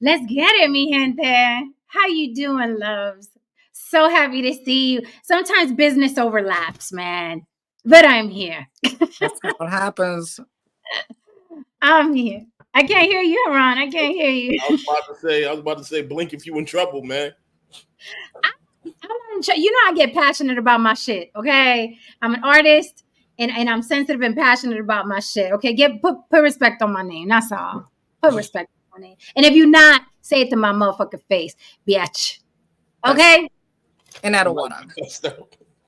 Let's get it, mi gente. How you doing, loves? So happy to see you. Sometimes business overlaps, man. But I'm here. That's what happens. I'm here. I can't hear you, Ron. I can't hear you. I was about to say, blink if you in trouble, man. You know I get passionate about my shit, okay? I'm an artist and I'm sensitive and passionate about my shit. Okay, put respect on my name. That's all. Put respect on my name. And if you're not, say it to my motherfucking face, bitch. Okay? And I don't want to.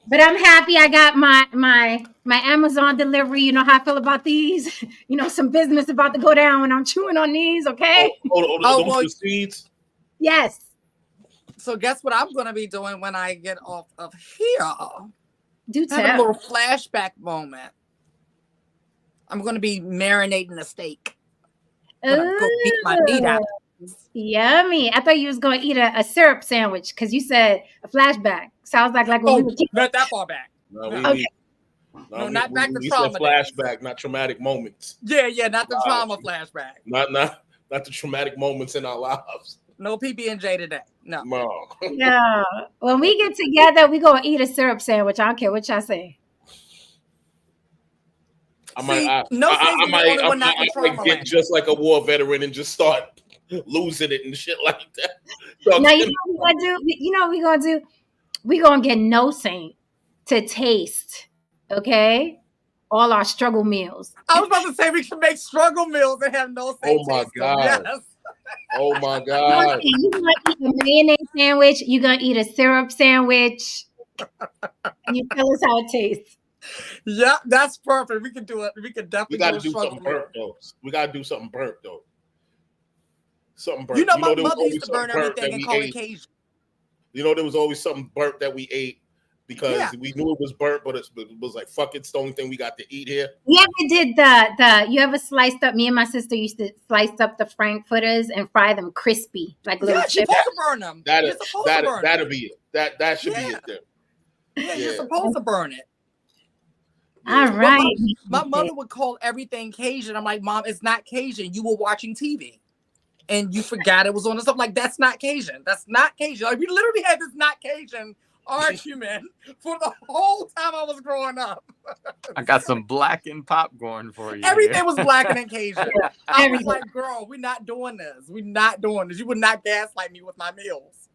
But I'm happy I got my Amazon delivery. You know how I feel about these. You know, some business about to go down when I'm chewing on these, okay? Well, seeds. Yes. So guess what I'm going to be doing when I get off of here? Do tell. Have a little flashback moment. I'm going to be marinating a steak. I'm going to go beat my meat out. Yummy. I thought you was going to eat a syrup sandwich because you said a flashback. Sounds like when we were kids. Not that far back. No, not back to trauma. Flashback, not traumatic moments. Yeah, not the trauma flashback. Not the traumatic moments in our lives. No PB&J today. No. Yeah. When we get together, we gonna eat a syrup sandwich. I don't care what y'all say. I might get just like a war veteran and just start losing it and shit like that. So now you know what we gonna do? You know what we gonna do? We gonna get No Saint to taste, okay? All our struggle meals. I was about to say we can make struggle meals and have No Saint. Oh my god! Yes. Oh my god! You're gonna eat a mayonnaise sandwich. You're gonna eat a syrup sandwich. And you tell us how it tastes. Yeah, that's perfect. We can do it. We can definitely. We got to do something burnt though. We got to do something burnt though. Something burnt. You know, my mother used to burn everything and call it Cajun. You know, there was always something burnt that we ate because we knew it was burnt, but it was like, fuck, it's the only thing we got to eat here. You ever did the you ever sliced up? Me and my sister used to slice up the frankfurters and fry them crispy, like little chips. You're supposed to burn them. That'll be it. That should be it there. Yeah, you're supposed to burn it. All right. My mother would call everything Cajun. I'm like, Mom, it's not Cajun. You were watching TV. And you forgot it was on the stuff. Like, that's not Cajun. That's not Cajun. Like, we literally had this not Cajun argument for the whole time I was growing up. I got some blackened popcorn for you. Everything was blackened and Cajun. I was like, girl, we're not doing this. We're not doing this. You would not gaslight me with my meals.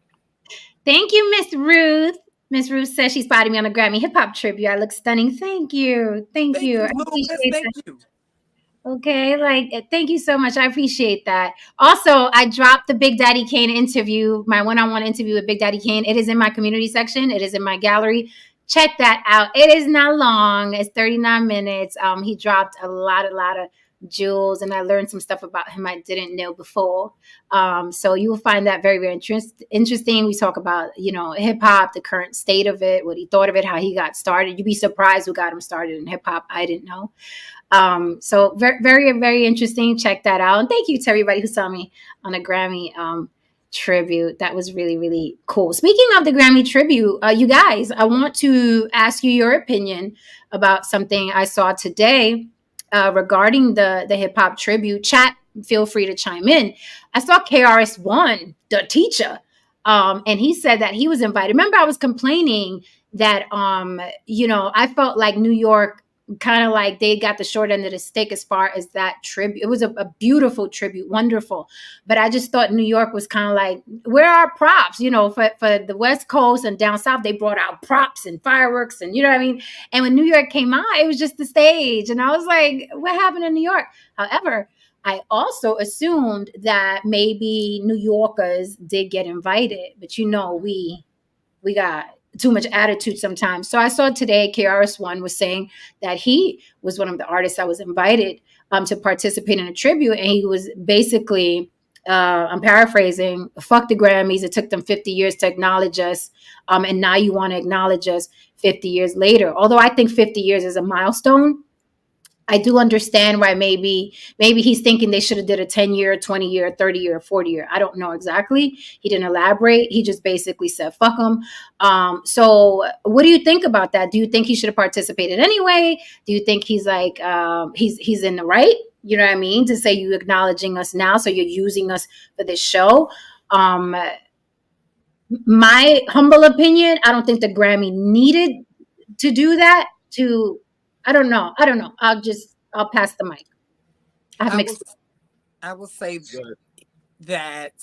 Thank you, Miss Ruth. Miss Ruth says she spotted me on the Grammy Hip Hop tribute. I look stunning. Thank you. Thank you. Thank you. Okay, thank you so much. I appreciate that. Also, I dropped the Big Daddy Kane interview, my one-on-one interview with Big Daddy Kane. It is in my community section. It is in my gallery. Check that out. It is not long. It's 39 minutes. He dropped a lot of jewels, and I learned some stuff about him I didn't know before. So you will find that very, very interesting. We talk about, hip hop, the current state of it, what he thought of it, how he got started. You'd be surprised who got him started in hip hop. I didn't know. So very, very, very interesting. Check that out. And thank you to everybody who saw me on a Grammy tribute. That was really, really cool. Speaking of the Grammy tribute, you guys, I want to ask you your opinion about something I saw today regarding the hip hop tribute. Chat, feel free to chime in. I saw KRS-One, the teacher, and he said that he was invited. Remember, I was complaining that, I felt like New York kind of like they got the short end of the stick as far as that tribute. It was a beautiful tribute, wonderful. But I just thought New York was kind of like, where are props? For the West Coast and down south, they brought out props and fireworks and you know what I mean? And when New York came out, it was just the stage. And I was like, what happened in New York? However, I also assumed that maybe New Yorkers did get invited, but we got too much attitude sometimes. So I saw today KRS-One was saying that he was one of the artists that was invited to participate in a tribute. And he was basically, I'm paraphrasing, fuck the Grammys. It took them 50 years to acknowledge us. And now you want to acknowledge us 50 years later. Although I think 50 years is a milestone. I do understand why maybe he's thinking they should have did a 10-year, 20-year, 30-year, 40-year. I don't know exactly. He didn't elaborate. He just basically said, fuck him. So what do you think about that? Do you think he should have participated anyway? Do you think he's like, he's in the right? You know what I mean? To say you acknowledging us now, so you're using us for this show. My humble opinion, I don't think the Grammy needed to do that. I don't know. I'll pass the mic. I have I mixed. will I will say Good. that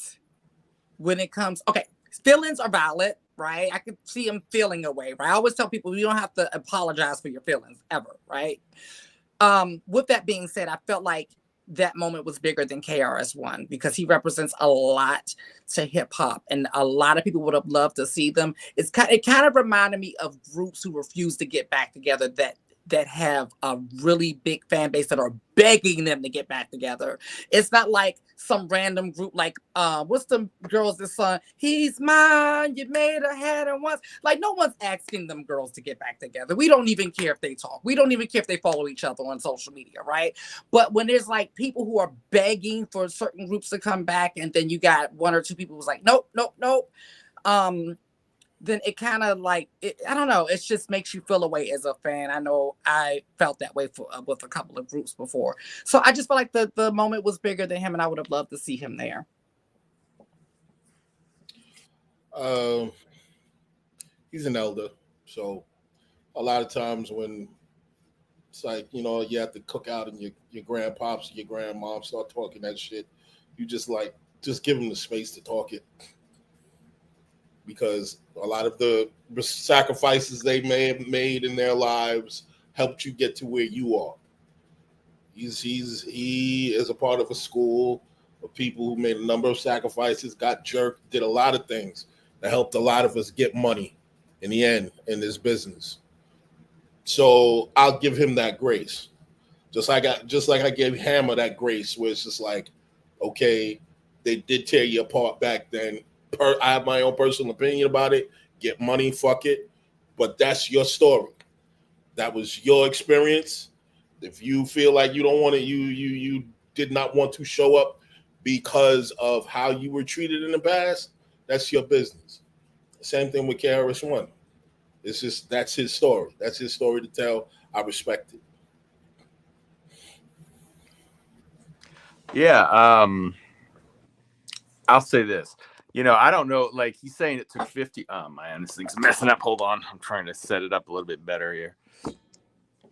when it comes, okay, feelings are valid, right? I could see him feeling a way, right? I always tell people you don't have to apologize for your feelings ever, right? With that being said, I felt like that moment was bigger than KRS-One because he represents a lot to hip hop, and a lot of people would have loved to see them. It kind of reminded me of groups who refuse to get back together that have a really big fan base that are begging them to get back together. It's not like some random group like what's the girls that song "He's Mine, You Made a Had Him Once." Like, no one's asking them girls to get back together. We don't even care if they talk. We don't even care if they follow each other on social media, right? But when there's like people who are begging for certain groups to come back, and then you got one or two people who's like, nope, nope, nope. Then it kind of like, I don't know, it just makes you feel a way as a fan. I know I felt that way with a couple of groups before. So I just feel like the moment was bigger than him, and I would have loved to see him there. He's an elder, so a lot of times when it's like, you have to cook out and your grandpops and your grandmom start talking that shit, you just give them the space to talk it, because a lot of the sacrifices they may have made in their lives helped you get to where you are. He is a part of a school of people who made a number of sacrifices, got jerked, did a lot of things that helped a lot of us get money in the end in this business. So I'll give him that grace. Just like I gave Hammer that grace, where it's just like, okay, they did tear you apart back then. I have my own personal opinion about it. Get money, fuck it. But that's your story. That was your experience. If you feel like you don't want to, you did not want to show up because of how you were treated in the past, that's your business. Same thing with KRS-One. That's his story. That's his story to tell. I respect it. Yeah. I'll say this. I don't know. Like, he's saying it took 50. Oh man, this thing's messing up. Hold on. I'm trying to set it up a little bit better here.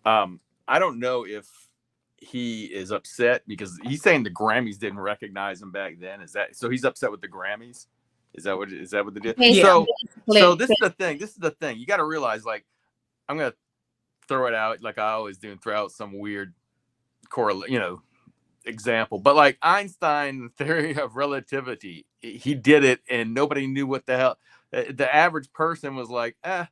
I don't know if he is upset because he's saying the Grammys didn't recognize him back then. Is that so? He's upset with the Grammys. Is that what they did? Yeah. So this is the thing. This is the thing. You got to realize, like, I'm gonna throw it out like I always do and throw out some weird example. But like Einstein theory of relativity, he did it and nobody knew what the hell. The average person was like, they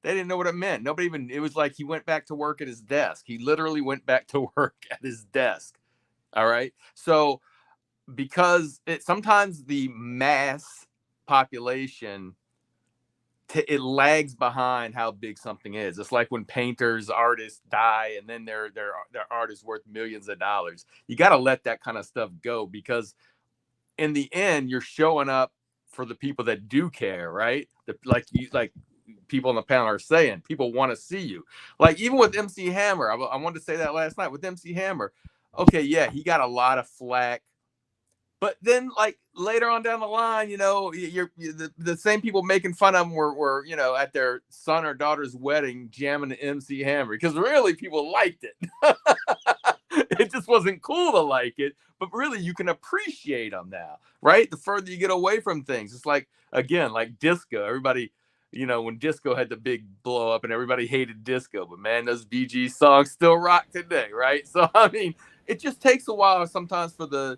didn't know what it meant. It was like he went back to work at his desk. He literally went back to work at his desk. All right. So because sometimes the mass population, it lags behind how big something is. It's like when artists die and then their art is worth millions of dollars. You got to let that kind of stuff go, because in the end, you're showing up for the people that do care, right? Like people on the panel are saying, people want to see you. Like even with MC Hammer, I wanted to say that last night with MC Hammer. Okay, yeah, he got a lot of flack. But then, like later on down the line, the same people making fun of him were at their son or daughter's wedding jamming the MC Hammer, because really people liked it. It just wasn't cool to like it, but really you can appreciate them now, right? The further you get away from things, it's like, again, like disco. Everybody, when disco had the big blow up and everybody hated disco, but man, those BG songs still rock today, right? So I mean, it just takes a while sometimes for the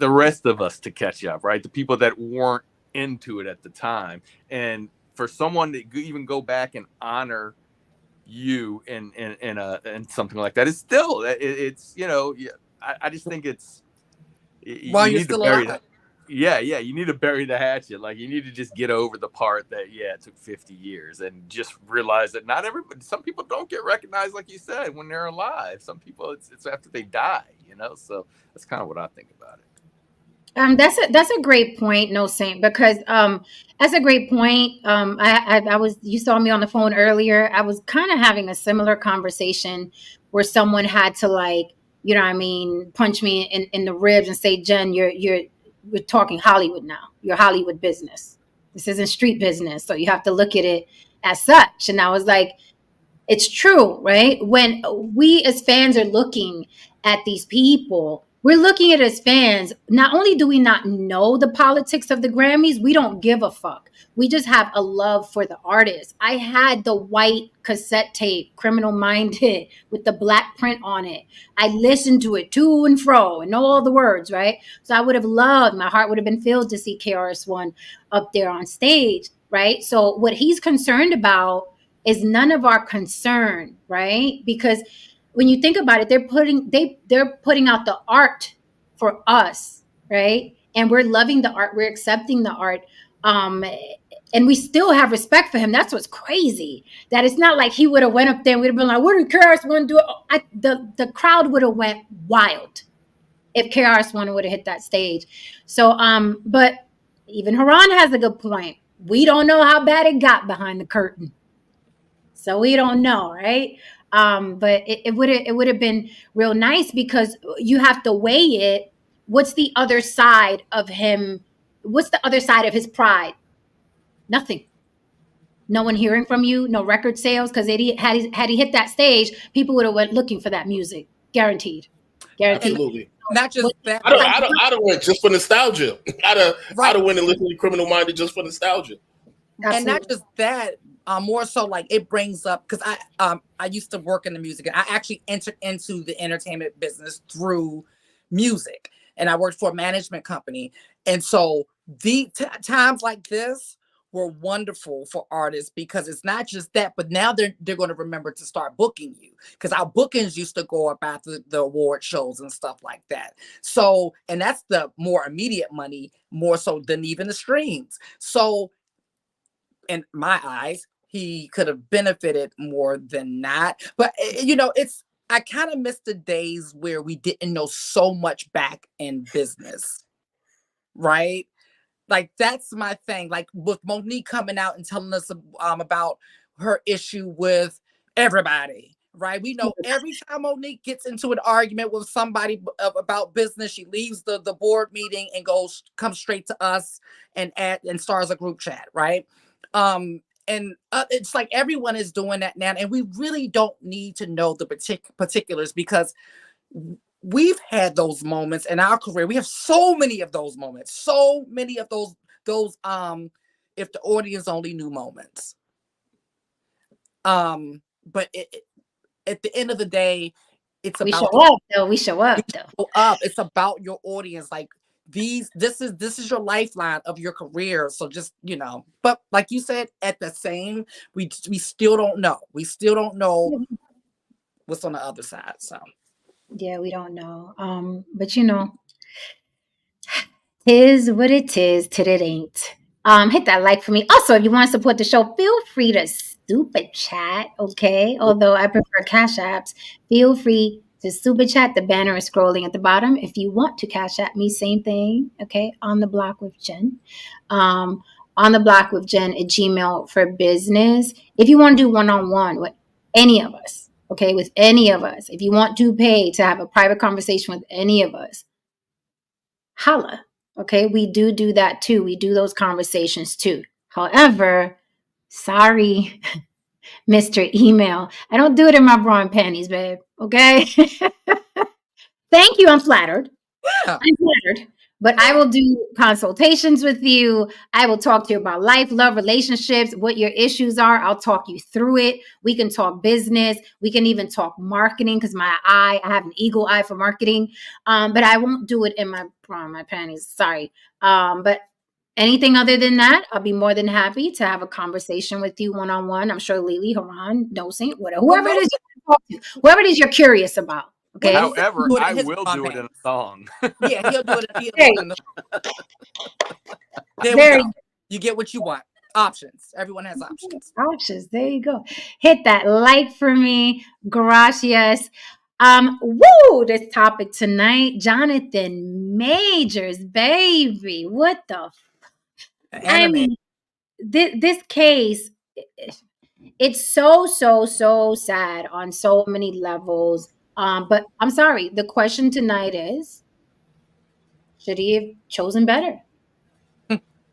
rest of us to catch up, right? The people that weren't into it at the time. And for someone to even go back and honor you in something like that, it's still, I just think it's, While you you're need to still bury alive. that. Yeah, you need to bury the hatchet. Like, you need to just get over the part that, it took 50 years, and just realize that some people don't get recognized, like you said, when they're alive. Some people, it's after they die, so that's kind of what I think about it. That's a great point, No Saint, because that's a great point. I was, you saw me on the phone earlier. I was kind of having a similar conversation where someone had to, like, you know what I mean, punch me in the ribs and say, Jen, we're talking Hollywood now. You're Hollywood business. This isn't street business. So you have to look at it as such. And I was like, it's true, right? When we as fans are looking at these people, we're looking at as fans. Not only do we not know the politics of the Grammys, we don't give a fuck. We just have a love for the artist. I had the white cassette tape, Criminal Minded, with the black print on it. I listened to it to and fro and know all the words, right? So I would have loved, my heart would have been filled to see KRS-One up there on stage, right? So what he's concerned about is none of our concern, right? Because when you think about it, they're putting out the art for us, right? And we're loving the art, we're accepting the art, and we still have respect for him. That's what's crazy. That it's not like he would have went up there and we'd have been like, "What did KRS-One do?" The crowd would have went wild if KRS-One would have hit that stage. So, but even Haran has a good point. We don't know how bad it got behind the curtain. So we don't know, right? But it would have been real nice because you have to weigh it. What's the other side of him? What's the other side of his pride? Nothing. No one hearing from you. No record sales, because had he hit that stage, people would have went looking for that music. Guaranteed. Absolutely. Not just that. I'd have went just for nostalgia. I'd have went and listened to Criminal Minded just for nostalgia. Absolutely. And not just that. More so like it brings up, because I used to work in the music, and I actually entered into the entertainment business through music, and I worked for a management company. And so the times like this were wonderful for artists, because it's not just that, but now they're going to remember to start booking you, because our bookings used to go up after the award shows and stuff like that. So, and that's the more immediate money, more so than even the streams. So in my eyes, he could have benefited more than not. But, I kind of miss the days where we didn't know so much back in business, right? Like, that's my thing. Like, with Monique coming out and telling us about her issue with everybody, right? We know every time Monique gets into an argument with somebody about business, she leaves the board meeting and comes straight to us and starts a group chat, right? And it's like everyone is doing that now, and we really don't need to know the particulars, because we've had those moments in our career. We have so many of those moments, so many of those if the audience only knew moments. But at the end of the day, it's we about we show up though. It's about your audience. Like, this is your lifeline of your career. So just, but like you said, at the same, we still don't know. We still don't know what's on the other side. So yeah, we don't know. But tis what it is till it ain't. Hit that like for me. Also, if you want to support the show, feel free to super chat. Okay, although I prefer Cash Apps, feel free to super chat. The banner is scrolling at the bottom. If you want to Cash App me, same thing. Okay, on the block with Jen. On the block with Jen at Gmail for business. If you want to do one-on-one with any of us, okay, with any of us. If you want to pay to have a private conversation with any of us, holla. Okay, we do that too. We do those conversations too. However, sorry, Mr. Email. I don't do it in my bra and panties, babe. Okay. Thank you. I'm flattered. yeah. I'm flattered. But I will do consultations with you. I will talk to you about life, love, relationships, what your issues are. I'll talk you through it. We can talk business. We can even talk marketing, because I have an eagle eye for marketing. But I won't do it in my bra and my panties. Sorry. But anything other than that, I'll be more than happy to have a conversation with you one-on-one. I'm sure Lily, Haran, Nosing, whoever it is you're curious about. Okay. However, I will do it in a song. Yeah, he'll do it. There we go. You get what you want. Options. Everyone has options. There you go. Hit that like for me. Gracias. Woo! This topic tonight, Jonathan Majors, baby. What the? I mean, this case, it's so sad on so many levels. But I'm sorry. The question tonight is, should he have chosen better?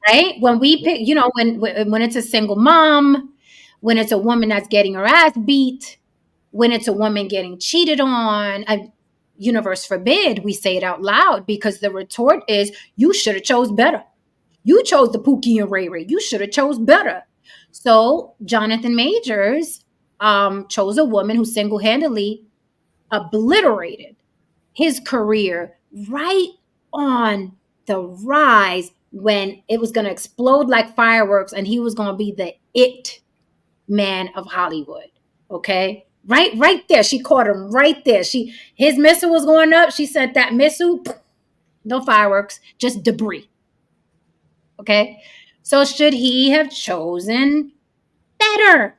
Right? When we pick, when it's a single mom, when it's a woman that's getting her ass beat, when it's a woman getting cheated on, universe forbid we say it out loud, because the retort is, you should have chose better. You chose the Pookie and Ray Ray. You should have chose better. So Jonathan Majors chose a woman who single-handedly obliterated his career right on the rise when it was going to explode like fireworks and he was going to be the it man of Hollywood. Okay. Right there. She caught him right there. His missile was going up. She sent that missile, no fireworks, just debris. Okay. So should he have chosen better?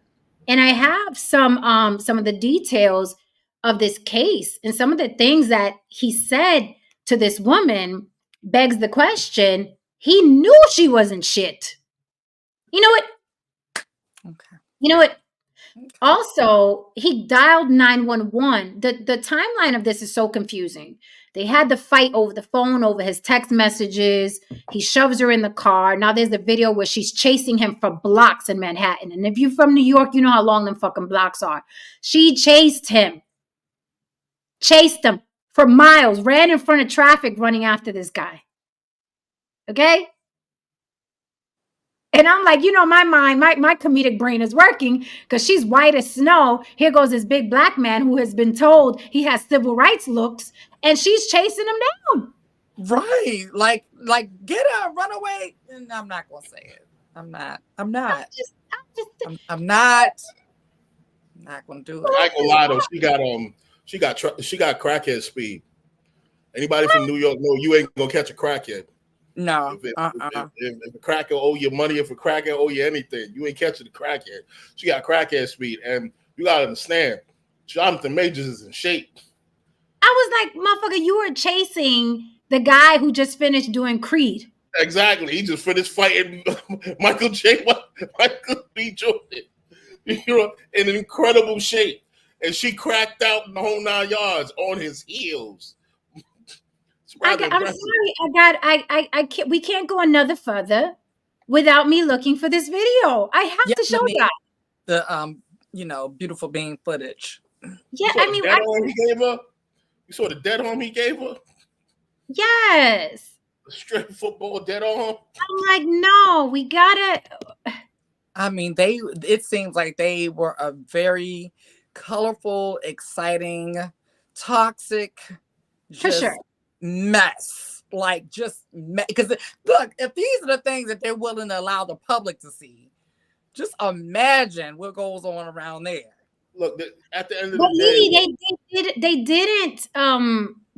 And I have some of the details of this case, and some of the things that he said to this woman begs the question. He knew she wasn't shit. You know what? Okay. You know what? Also, he dialed 911. The timeline of this is so confusing. They had the fight over the phone, over his text messages. He shoves her in the car. Now there's a video where she's chasing him for blocks in Manhattan. And if you're from New York, you know how long them fucking blocks are. She chased him for miles, ran in front of traffic running after this guy. Okay? And I'm like, my mind, my comedic brain is working because she's white as snow. Here goes this big black man who has been told he has civil rights looks, and she's chasing him down. Right. Like get her, run away. And I'm not gonna say it. I'm not gonna do it. I ain't gonna lie though, she got crackhead speed. Anybody from New York know you ain't gonna catch a crackhead. No. If a cracker owe you money, if a cracker owe you anything, you ain't catching the crackhead. She got crackhead speed, and you gotta understand, Jonathan Majors is in shape. I was like, motherfucker, you were chasing the guy who just finished doing Creed. Exactly. He just finished fighting Michael B. Jordan. In incredible shape. And she cracked out in the whole 9 yards on his heels. I'm sorry. I can't. We can't go another further without me looking for this video. I have to show that the beautiful bean footage. Yeah, he gave her. You saw the dead arm he gave her. Yes. A straight football dead arm. I'm like, no, we gotta. I mean, it seems like they were a very colorful, exciting, toxic, mess. Like, because look, if these are the things that they're willing to allow the public to see, just imagine what goes on around there. Look, at the end of the day, they didn't.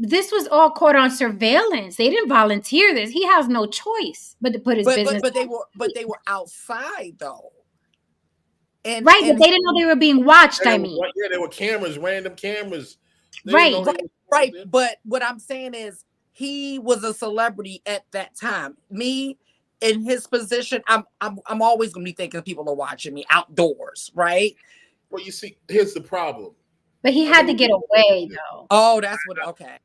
This was all caught on surveillance. They didn't volunteer this. He has no choice but to put his business. But they were outside though. But they didn't know they were being watched. There were cameras, random cameras. Right. But what I'm saying is, he was a celebrity at that time. Me, in his position, I'm always gonna be thinking people are watching me outdoors, right? Well, you see, here's the problem. But he had to get away, though. Oh, that's what. Okay.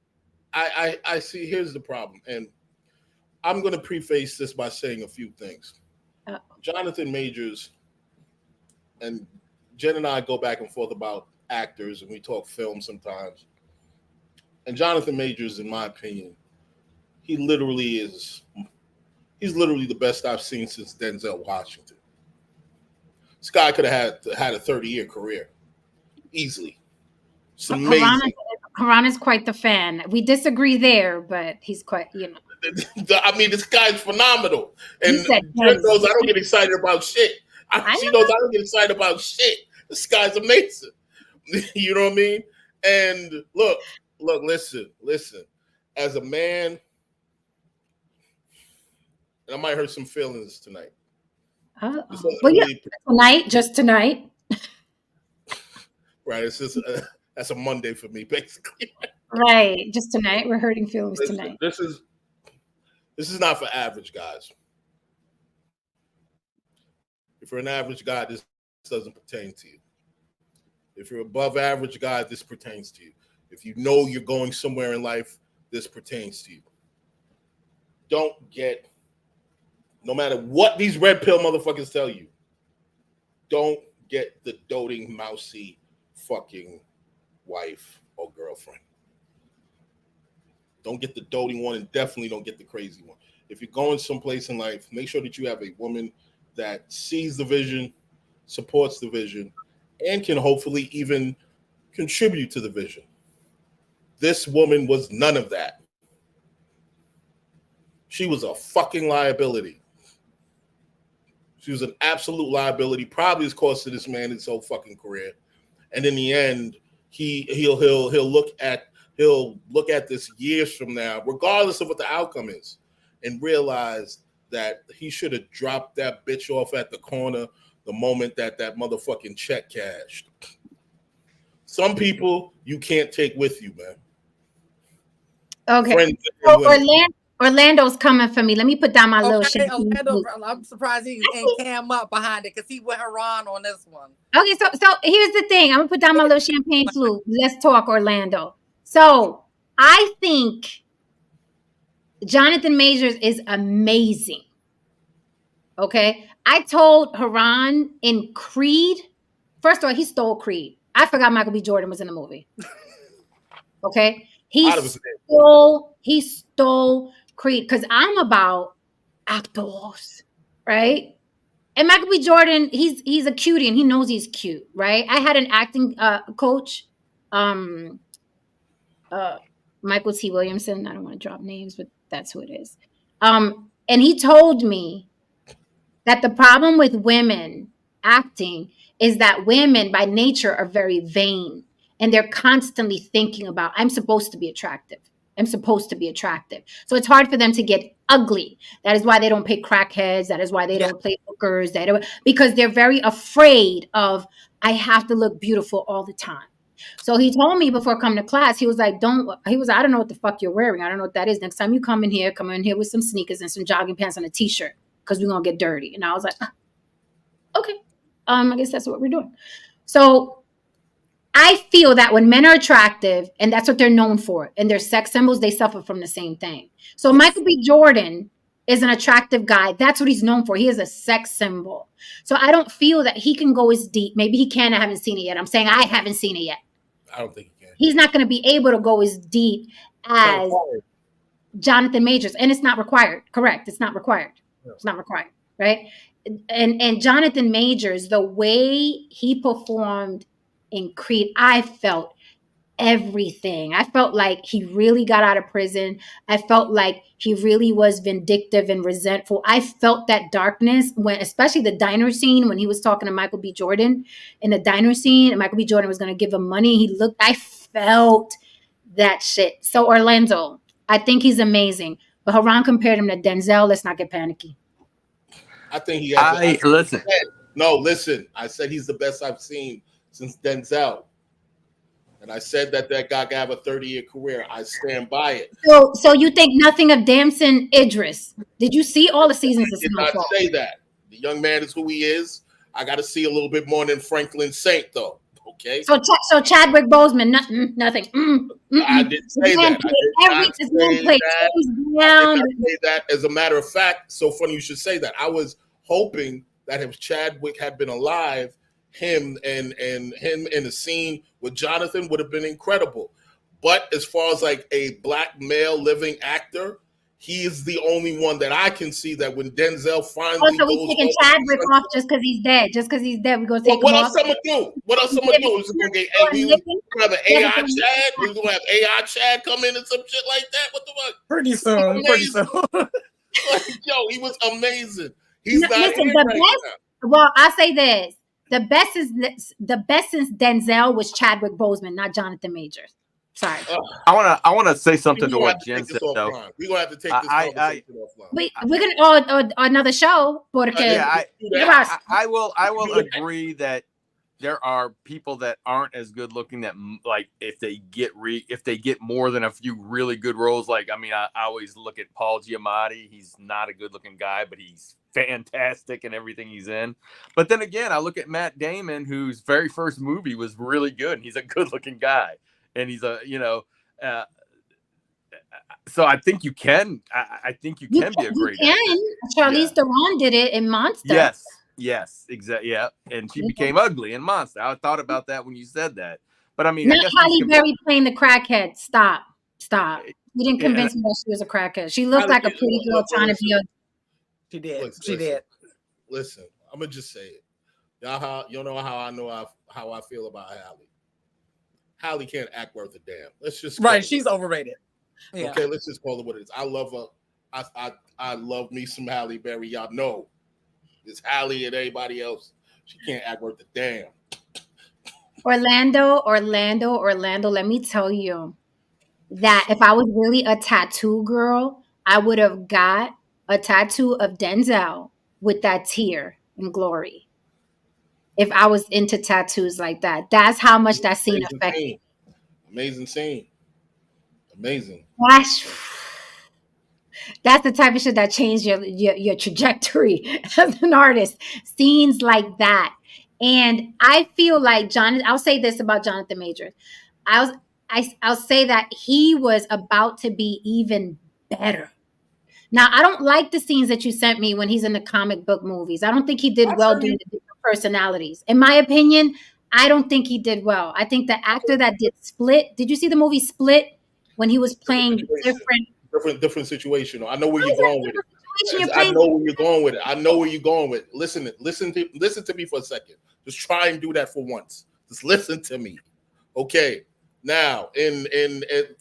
I see. Here's the problem, and I'm going to preface this by saying a few things. Jonathan Majors and Jen and I go back and forth about actors, and we talk film sometimes. And Jonathan Majors, in my opinion, he's literally the best I've seen since Denzel Washington. This guy could have had a 30-year career easily. It's amazing. Haran is quite the fan. We disagree there, but he's quite, I mean, this guy's phenomenal. And Jen knows I don't get excited about shit. She knows I don't get excited about shit. This guy's amazing. You know what I mean? And look, listen. As a man, and I might hurt some feelings tonight. Just tonight. Right. It's just that's a Monday for me, basically. Right. Just tonight. We're hurting feelings tonight. This is not for average guys. If you're an average guy, this doesn't pertain to you. If you're above average guy, this pertains to you. If you know you're going somewhere in life, this pertains to you. Don't get, no matter what these red pill motherfuckers tell you, don't get the doting, mousy fucking wife or girlfriend. Don't get the doting one, and definitely don't get the crazy one. If you're going someplace in life, make sure that you have a woman that sees the vision, supports the vision, and can hopefully even contribute to the vision. This woman was none of that. She was a fucking liability. She was an absolute liability, probably has costed this man his whole fucking career. And in the end, he'll look at this years from now, regardless of what the outcome is, and realize that he should have dropped that bitch off at the corner the moment that motherfucking check cashed. Some people you can't take with you, man. Okay. So Orlando's coming for me. Let me put down my little shit. Orlando, I'm surprised he ain't cam up behind it because he went Haran on this one. Okay, so here's the thing. I'm gonna put down my little champagne flute. Let's talk Orlando. So I think Jonathan Majors is amazing. Okay. I told Haran in Creed, first of all, he stole Creed. I forgot Michael B. Jordan was in the movie. Okay. He stole Creed because I'm about actors, right? And Michael B. Jordan, he's a cutie and he knows he's cute, right? I had an acting coach, Michael T. Williamson. I don't want to drop names, but that's who it is. And he told me that the problem with women acting is that women by nature are very vain. And they're constantly thinking about, I'm supposed to be attractive. I'm supposed to be attractive. So it's hard for them to get ugly. That is why they don't pay crackheads. That is why they don't play hookers. Because they're very afraid of, I have to look beautiful all the time. So he told me before coming to class, he was like, I don't know what the fuck you're wearing. I don't know what that is. Next time you come in here with some sneakers and some jogging pants and a t-shirt because we're going to get dirty. And I was like, okay. I guess that's what we're doing. So I feel that when men are attractive, and that's what they're known for, and they're sex symbols, they suffer from the same thing. So Michael B. Jordan is an attractive guy. That's what he's known for. He is a sex symbol. So I don't feel that he can go as deep. Maybe he can. I haven't seen it yet. I'm saying I haven't seen it yet. I don't think he can. He's not going to be able to go as deep as Jonathan Majors. And it's not required. Correct. It's not required. It's not required. Right. And Jonathan Majors, the way he performed in Creed, I felt everything. I felt like he really got out of prison. I felt like he really was vindictive and resentful. I felt that darkness when, especially the diner scene, when he was talking to Michael B. Jordan in the diner scene, and Michael B. Jordan was going to give him money. I felt that shit. So Orlando, I think he's amazing. But Haran compared him to Denzel. Let's not get panicky. I think he has. Listen. I said he's the best I've seen since Denzel. And I said that guy could have a 30-year career. I stand by it. So you think nothing of Damson Idris? Did you see all the seasons of Snowfall? I did not say that. The young man is who he is. I got to see a little bit more than Franklin Saint, though. Okay. So Chadwick Boseman, nothing. I didn't say that. I did not say that. As a matter of fact, so funny you should say that. I was hoping that if Chadwick had been alive, him in the scene with Jonathan would have been incredible. But as far as like a black male living actor, he is the only one that I can see that when Denzel finally so we're taking Chadwick off just because he's dead. Just because he's dead, we're gonna take him off. What else I'm gonna do? We're gonna have an AI Chad. We're gonna have AI Chad come in and some shit like that. What the fuck? Pretty soon. Yo, he was amazing. He's not listen, here the right best. now. Well, I'll say this: the best since Denzel was Chadwick Boseman, not Jonathan Majors. Sorry. I wanna say something to what Jen said though. We're gonna have to take this conversation offline. We're gonna another show, porque I will agree that there are people that aren't as good looking that like if they get more than a few really good roles. Like I always look at Paul Giamatti. He's not a good looking guy, but he's fantastic in everything he's in. But then again, I look at Matt Damon, whose very first movie was really good. And he's a good looking guy. and he's a uh, so I think you can. I think you can be a great actor. Charlize Theron did it in Monster. Yes, exactly. Yeah, and she became ugly in Monster. I thought about that when you said that. But I mean, Not I guess Halle Berry playing the crackhead. Stop. You didn't convince me that she was a crackhead. She looked like a pretty girl trying to be a. She did. She listen, did. Listen, I'm gonna just say it. You know how I know how I feel about Halle. Halle can't act worth a damn. Let's just right. She's overrated. Yeah. Okay, let's just call it what it is. I love her. I love me some Halle Berry. Y'all know it's Halle and everybody else. She can't act worth a damn. Orlando. Let me tell you that if I was really a tattoo girl, I would have got a tattoo of Denzel with that tear in Glory. If I was into tattoos like that, that's how much that scene affected me. Amazing scene. Amazing. That's the type of shit that changed your trajectory as an artist. Scenes like that. And I feel like I'll say this about Jonathan Majors. I'll say that he was about to be even better. Now, I don't like the scenes that you sent me when he's in the comic book movies. I don't think he did well doing the different personalities. In my opinion, I don't think he did well. I think the actor that did Split, did you see the movie Split when he was playing different situation? I know where you're going with it. I know where you're going with it. I know where you're going with it. Listen to me for a second. Just try and do that for once. Just listen to me. Okay. Now, in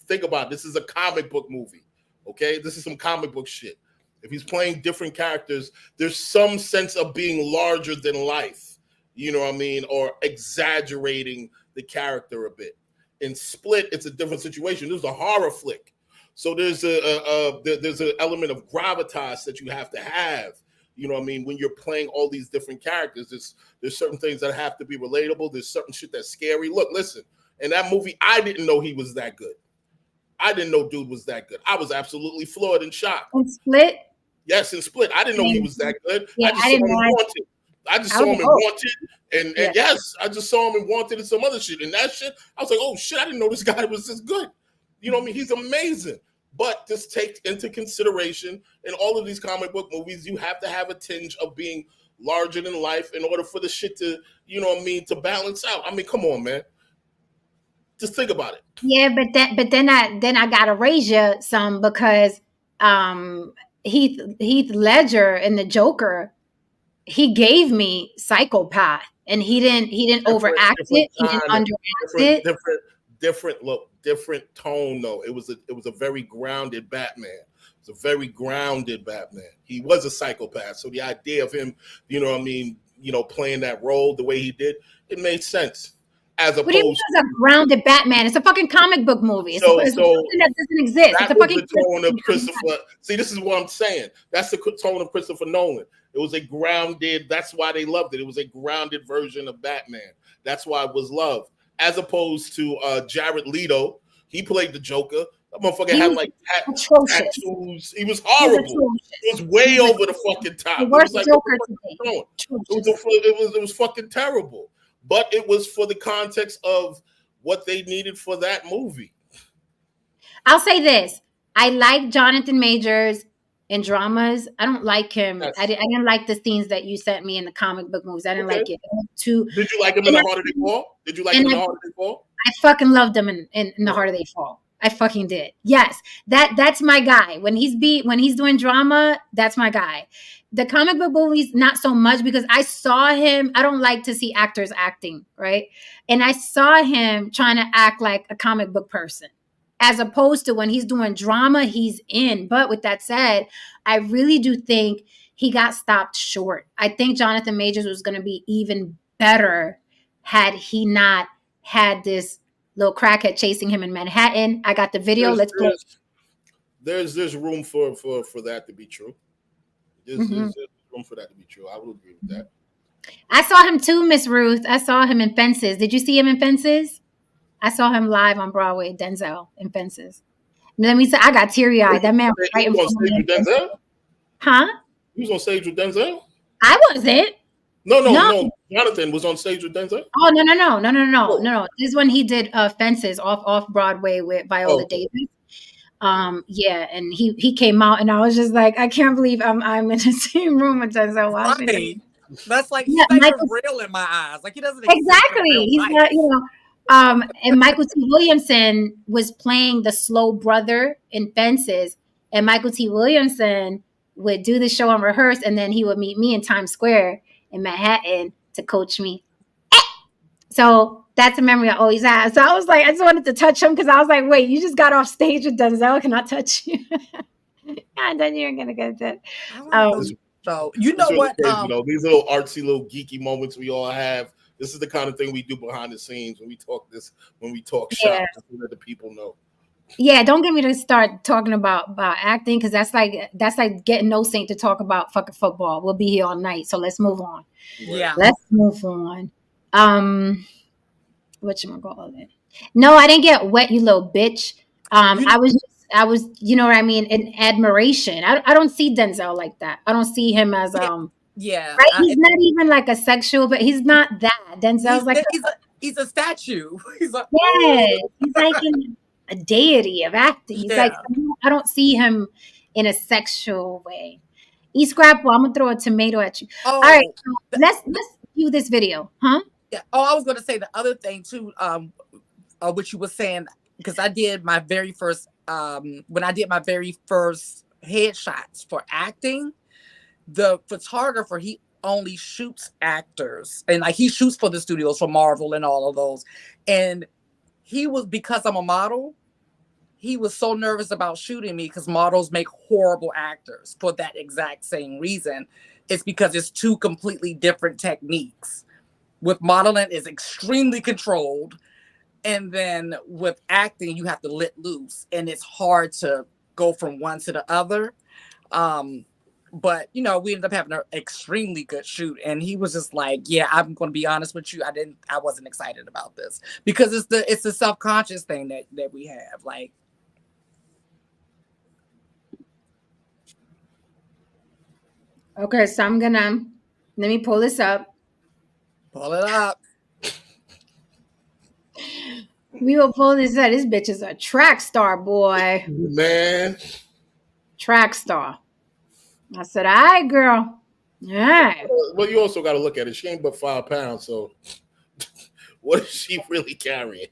think about it. This is a comic book movie. Okay, this is some comic book shit. If he's playing different characters, there's some sense of being larger than life, you know what I mean, or exaggerating the character a bit. In Split, it's a different situation. There's a horror flick, so there's an element of gravitas that you have to have. You know what I mean? When you're playing all these different characters, there's certain things that have to be relatable. There's certain shit that's scary. Look, listen, in that movie, I didn't know he was that good. I didn't know dude was that good. I was absolutely floored and shocked. In Split? Yes, in Split. I didn't know he was that good. Yeah, I just saw him in Wanted. I just saw him in Wanted. And yes, I just saw him in Wanted and some other shit. And that shit, I was like, oh shit, I didn't know this guy was this good. You know what I mean? He's amazing. But just take into consideration, in all of these comic book movies, you have to have a tinge of being larger than life in order for the shit to, you know what I mean, to balance out. I mean, come on, man. Just think about it. Yeah, but then I gotta raise you some because Heath Ledger in the Joker, he gave me psychopath, and he didn't overact it. He didn't underact it. Different look, different tone though. It was a very grounded Batman. It was a very grounded Batman. He was a psychopath, so the idea of him, you know what I mean, you know, playing that role the way he did, it made sense. As opposed to a grounded Batman, it's a fucking comic book movie. It's something that doesn't exist. It's a fucking tone of Christopher. See, this is what I'm saying. That's the tone of Christopher Nolan. It was a grounded. That's why they loved it. It was a grounded version of Batman. That's why it was loved. As opposed to Jared Leto, he played the Joker. That motherfucker had like tattoos. He was horrible. It was way over the fucking top. The worst Joker it was fucking terrible. But it was for the context of what they needed for that movie. I'll say this. I like Jonathan Majors in dramas. I don't like him. Yes. I didn't like the scenes that you sent me in the comic book movies. I didn't like it. Did you like him in The Harder They Fall? Did you like him in The Harder They Fall? I fucking loved him in The Harder They Fall. I fucking did. Yes. That's my guy. When he's doing drama, that's my guy. The comic book movies, not so much, because I saw him. I don't like to see actors acting, right? And I saw him trying to act like a comic book person, as opposed to when he's doing drama, he's in. But with that said, I really do think he got stopped short. I think Jonathan Majors was going to be even better had he not had this little crackhead chasing him in Manhattan. I got the video. Let's play. There's room for that to be true. There's room for that to be true. I would agree with that. I saw him too, Miss Ruth. I saw him in Fences. Did you see him in Fences? I saw him live on Broadway, Denzel in Fences. Let me say, I got teary-eyed. That man was right in front of me. Denzel? Huh? You was on stage with Denzel? I wasn't. No. Jonathan was on stage with Denzel. Oh no. This is when he did Fences off Broadway with Viola Davis. Yeah, and he came out, and I was just like, I can't believe I'm in the same room with Denzel Washington. Right. That's like he's not even real in my eyes. Like he doesn't exist exactly. in real He's life. not, and Michael T. Williamson was playing the slow brother in Fences, and Michael T. Williamson would do the show and rehearse, and then he would meet me in Times Square in Manhattan to coach me. So that's a memory I always have. So I was like, I just wanted to touch him because I was like, wait, you just got off stage with Denzel. Can I touch you? And then you're gonna get that. So you know what? Crazy, these little artsy, little geeky moments we all have. This is the kind of thing we do behind the scenes when we talk shop, so that the people know. Yeah, don't get me to start talking about acting because that's like getting No Saint to talk about fucking football. We'll be here all night, so let's move on. Yeah, let's move on. Whatchamacallit? No, I didn't get wet, you little bitch. I was, you know what I mean, in admiration. I don't see Denzel like that. I don't see him as right. He's not even like a sexual, but he's not that. Denzel's he's a statue. He's like he's like a deity of acting. He's like, I don't see him in a sexual way. Scrapple, I'm gonna throw a tomato at you. All right, let's view this video, huh? Yeah. Oh, I was gonna say the other thing too. What you were saying, because I did my very first when I did my very first headshots for acting, the photographer, he only shoots actors, and like he shoots for the studios for Marvel and all of those. And he was, because I'm a model, he was so nervous about shooting me because models make horrible actors for that exact same reason. It's because it's two completely different techniques. With modeling is extremely controlled. And then with acting, you have to let loose. And it's hard to go from one to the other. But, we ended up having an extremely good shoot. And he was just like, yeah, I'm going to be honest with you. I wasn't excited about this. Because it's the self-conscious thing that we have. Like, okay, so let me pull this up. Pull it up. We will pull this up. This bitch is a track star, boy. Man. Track star. I said, all right, girl. All right. Well, you also got to look at it. She ain't but 5 pounds, so what is she really carrying?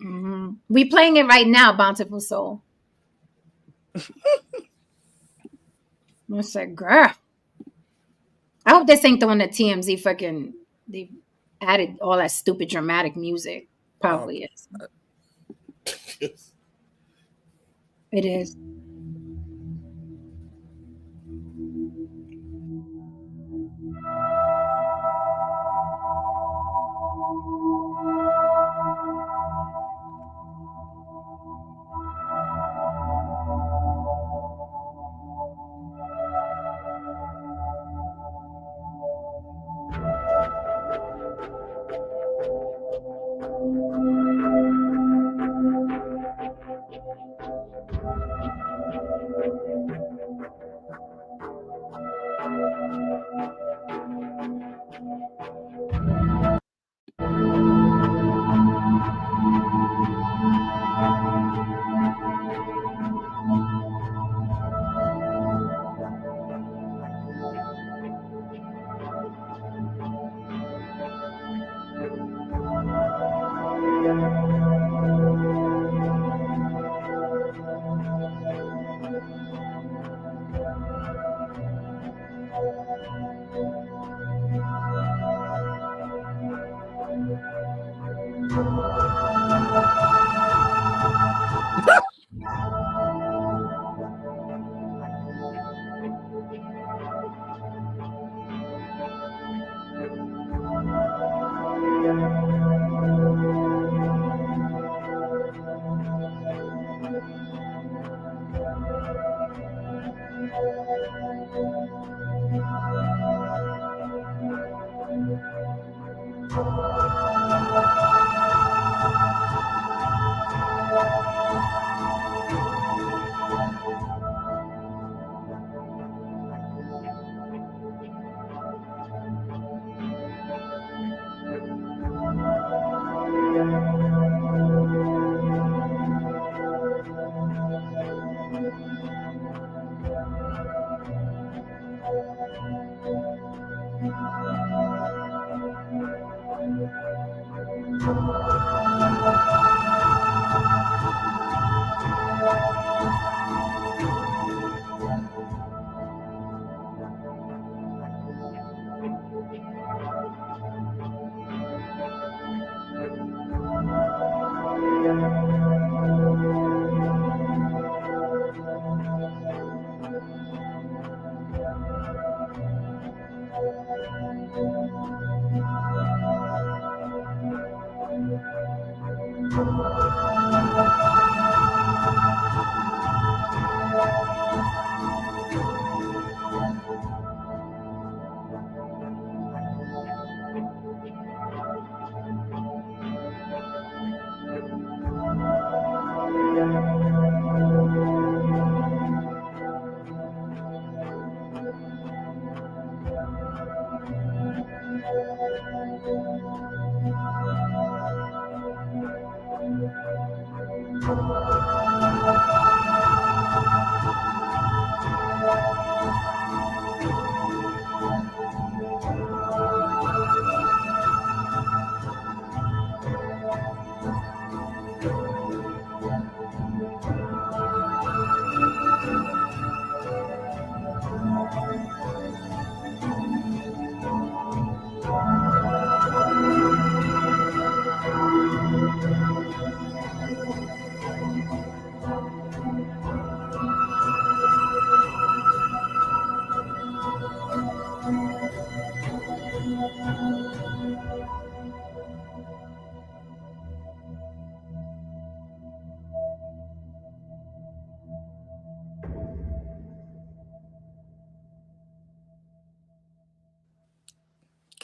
Mm-hmm. We playing it right now, Bountiful Soul. I said, girl. I hope this ain't the one that TMZ they added all that stupid dramatic music. Probably is. It is.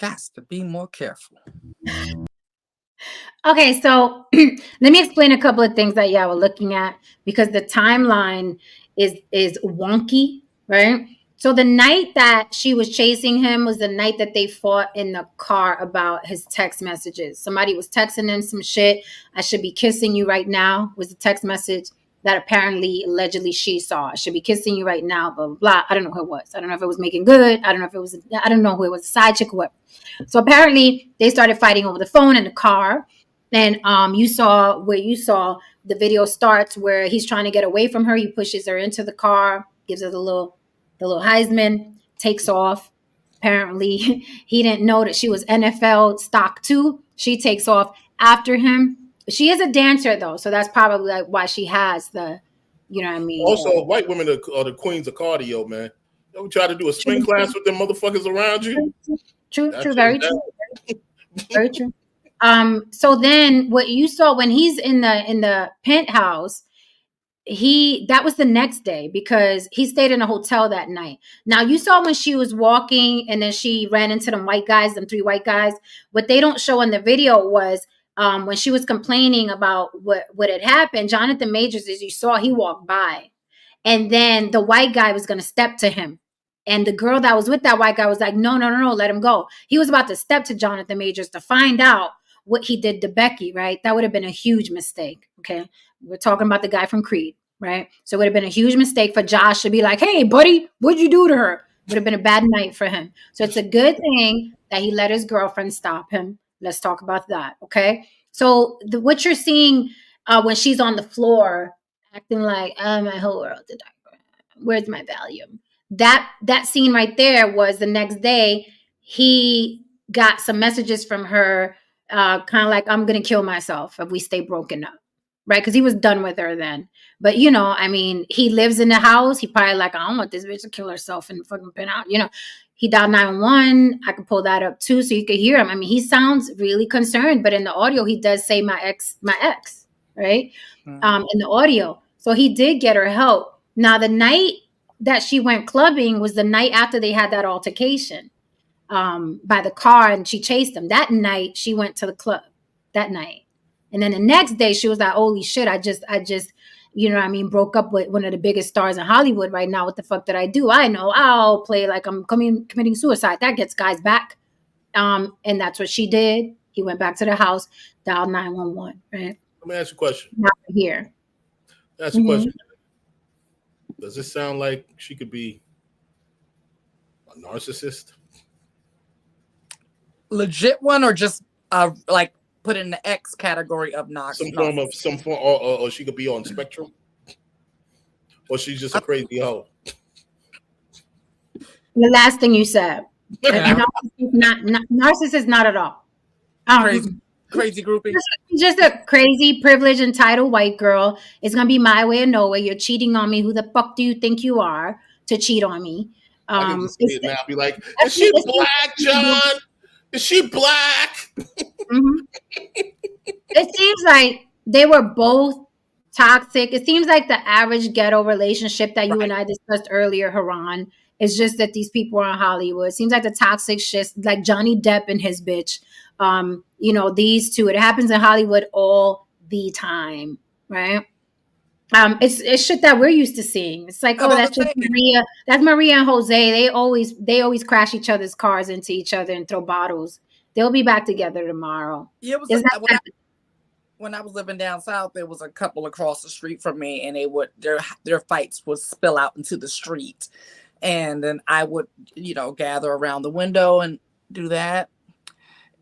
Got to be more careful. Okay, so let me explain a couple of things that y'all were looking at because the timeline is wonky, right? So the night that she was chasing him was the night that they fought in the car about his text messages. Somebody was texting him some shit. I should be kissing you right now was the text message that apparently allegedly she saw. I should be kissing you right now, blah, blah, blah. I don't know who it was. I don't know if it was Making Good. I don't know if it was, I don't know who it was, a side chick or whatever. So apparently they started fighting over the phone in the car. And you saw the video starts where he's trying to get away from her. He pushes her into the car, gives her the little Heisman, takes off. Apparently, he didn't know that she was NFL stock too. She takes off after him. She is a dancer though, so that's probably like why she has the, you know what I mean. Also, white women are the queens of cardio, man. You ever try to do a spin class with them motherfuckers around you? True, very true. Very true. So then what you saw when he's in the penthouse, that was the next day because he stayed in a hotel that night. Now you saw when she was walking and then she ran into them three white guys. What they don't show in the video was when she was complaining about what had happened, Jonathan Majors, as you saw, he walked by. And then the white guy was going to step to him. And the girl that was with that white guy was like, no, let him go. He was about to step to Jonathan Majors to find out what he did to Becky, right? That would have been a huge mistake, okay? We're talking about the guy from Creed, right? So it would have been a huge mistake for Josh to be like, hey, buddy, what'd you do to her? Would have been a bad night for him. So it's a good thing that he let his girlfriend stop him. Let's talk about that, okay? So what you're seeing when she's on the floor acting like, my whole world did I, where's my Valium? That scene right there was the next day. He got some messages from her, kind of like, I'm gonna kill myself if we stay broken up, right? Because he was done with her then. But you know, I mean, he lives in the house. He probably like, I don't want this bitch to kill herself and fucking pin out. You know, he dialed 911. I could pull that up too, so you could hear him. I mean, he sounds really concerned, but in the audio, he does say my ex, right? In the audio. So he did get her help. Now, the night that she went clubbing was the night after they had that altercation by the car and she chased him. That night, she went to the club that night. And then the next day, she was like, holy shit, I just, you know what I mean, broke up with one of the biggest stars in Hollywood right now. What the fuck did I do? I know, I'll play like I'm committing suicide. That gets guys back. And that's what she did. He went back to the house, dialed 911, right? Let me ask you a question. Not here. Ask a question. Does this sound like she could be a narcissist? Legit one or just like put in the X category of some form, or she could be on spectrum, or she's just a crazy hoe. The last thing you said. Narcissist, not at all. Crazy groupie. Just a crazy, privileged, entitled white girl. It's gonna be my way or no way. You're cheating on me. Who the fuck do you think you are to cheat on me? I can just see it now. Be like, is she black, John? Is she black? Mm-hmm. It seems like they were both toxic. It seems like the average ghetto relationship that you and I discussed earlier, Haran, is just that these people are in Hollywood. It seems like the toxic shit, like Johnny Depp and his bitch. These two. It happens in Hollywood all the time, right? It's shit that we're used to seeing. It's like, oh, that's just Maria. That's Maria and Jose. They always crash each other's cars into each other and throw bottles. They'll be back together tomorrow. Yeah, when I was living down south, there was a couple across the street from me, and their fights would spill out into the street, and then I would gather around the window and do that,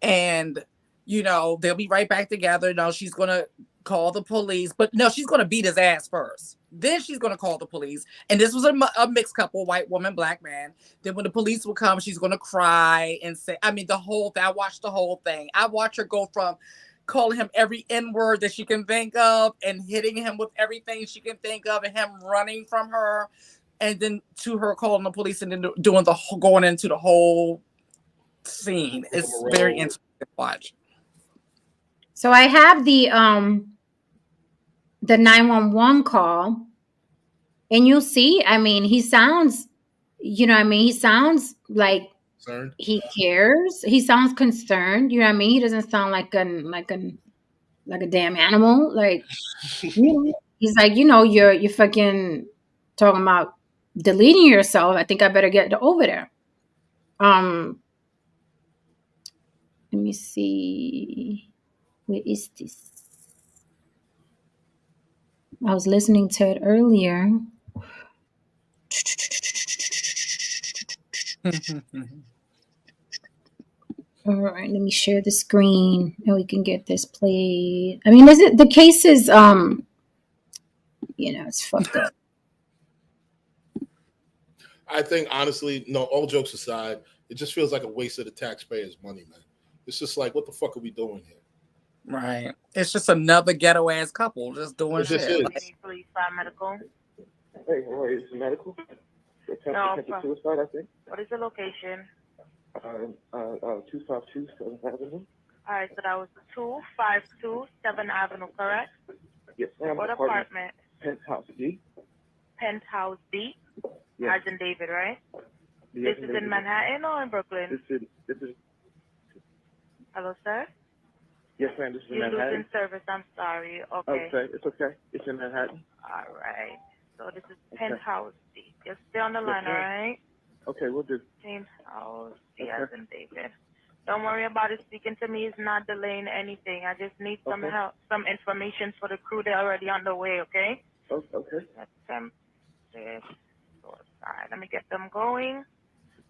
and they'll be right back together. No, she's gonna call the police, but no, she's gonna beat his ass first. Then she's gonna call the police, and this was a mixed couple, white woman, black man. Then when the police will come, she's gonna cry and say, the whole thing. I watched the whole thing. I watched her go from calling him every N-word that she can think of and hitting him with everything she can think of, and him running from her, and then to her calling the police and then going into the whole scene. It's very interesting to watch. So I have the 911 call, and you'll see, he sounds, he sounds like he cares. He sounds concerned. He doesn't sound like a damn animal. Like, he's like, you're fucking talking about deleting yourself. I think I better get over there. Let me see. Where is this? I was listening to it earlier. All right, let me share the screen and we can get this played. The case is it's fucked up. I think honestly, no, all jokes aside, it just feels like a waste of the taxpayers' money, man. It's just like, what the fuck are we doing here? Right. It's just another ghetto ass couple just doing shit. Police, medical. Hey, how are you? Is it medical? Attempted suicide, I think. What is the location? 252 7th Avenue. All right, so that was 252 7th Avenue, correct? Yes, ma'am. What apartment? Penthouse D. Penthouse D? Yes. As in David, right? Yes, this is in Manhattan or in Brooklyn? This is. Hello, sir? Yes, ma'am. This is in You're Manhattan. losing service. I'm sorry. Okay. It's okay. It's in Manhattan. All right. So this is Penthouse D. Just stay on the line, all right? Okay, we'll do. Penthouse D as in David. Don't worry about it. Speaking to me is not delaying anything. I just need some help, some information for the crew. They're already on the way, okay? Okay. Let me get them going.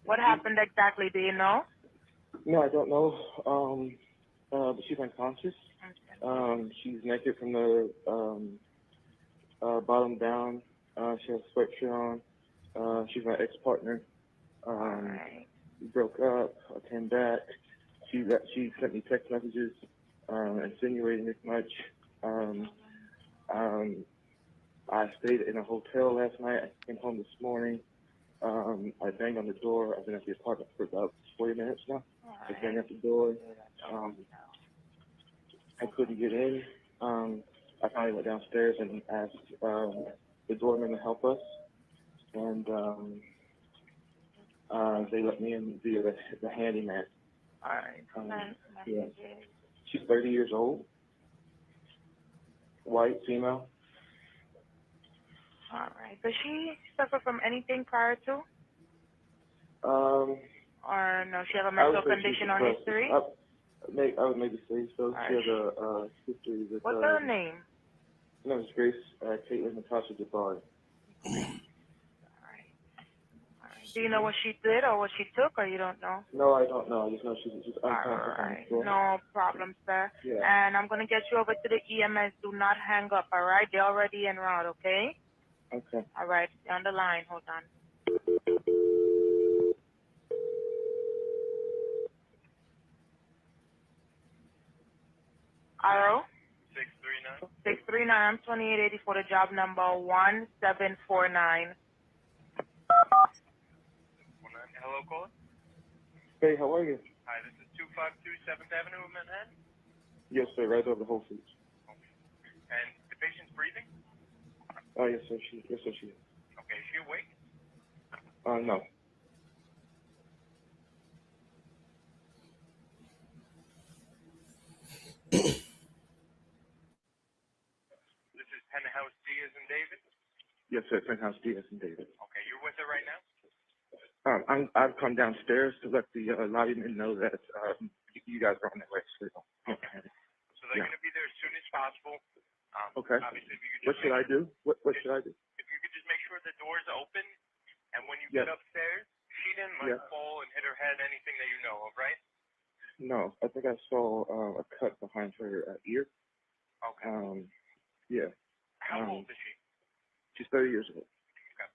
What happened exactly? Do you know? No, I don't know. But she's unconscious. She's naked from the bottom down. She has a sweatshirt on. She's my ex-partner. We broke up. I came back. She sent me text messages insinuating as much. I stayed in a hotel last night. I came home this morning. I banged on the door. I've been at the apartment for about 40 minutes now. I banged at the door. I couldn't get in. I finally went downstairs and asked the doorman to help us. And they let me in via the handyman. All right. Yeah. She's 30 years old. White, female. All right. Does she suffer from anything prior to? Or no, she have a mental condition or history? I would maybe say so. She has a history with... What's her name? Her name is Grace Caitlin Natasha Jabari. Do you know what she did or what she took, or you don't know? No, I don't know. I just know she's unconscious on the Alright, floor. no problem, sir. Yeah. And I'm gonna get you over to the EMS. Do not hang up, alright? They're already en route, okay? Okay. Alright, stay on the line. Hold on. Arrow? 639. 639. I'm 2880 for the job number 1749. Hello, caller. Hey, how are you? Hi, this is 252 7th Avenue in Manhattan. Yes, sir. Right over the Whole Foods. And the patient's breathing? Oh, yes, sir. Yes, sir, she is. Okay, is she awake? No. This is Penthouse Diaz and David? Yes, sir. Penthouse Diaz and David. Okay, you're with her right now? I've come downstairs to let the lobbyman know that you guys are on their way. So, Okay. So they're going to be there as soon as possible. Okay. Obviously, if you could What just should I do? What should I do? If you could just make sure the door's open, and when you get upstairs, she didn't fall and hit her head, anything that you know of, right? No, I think I saw a cut behind her ear. Okay. Yeah. How old is she? She's 30 years old. Okay.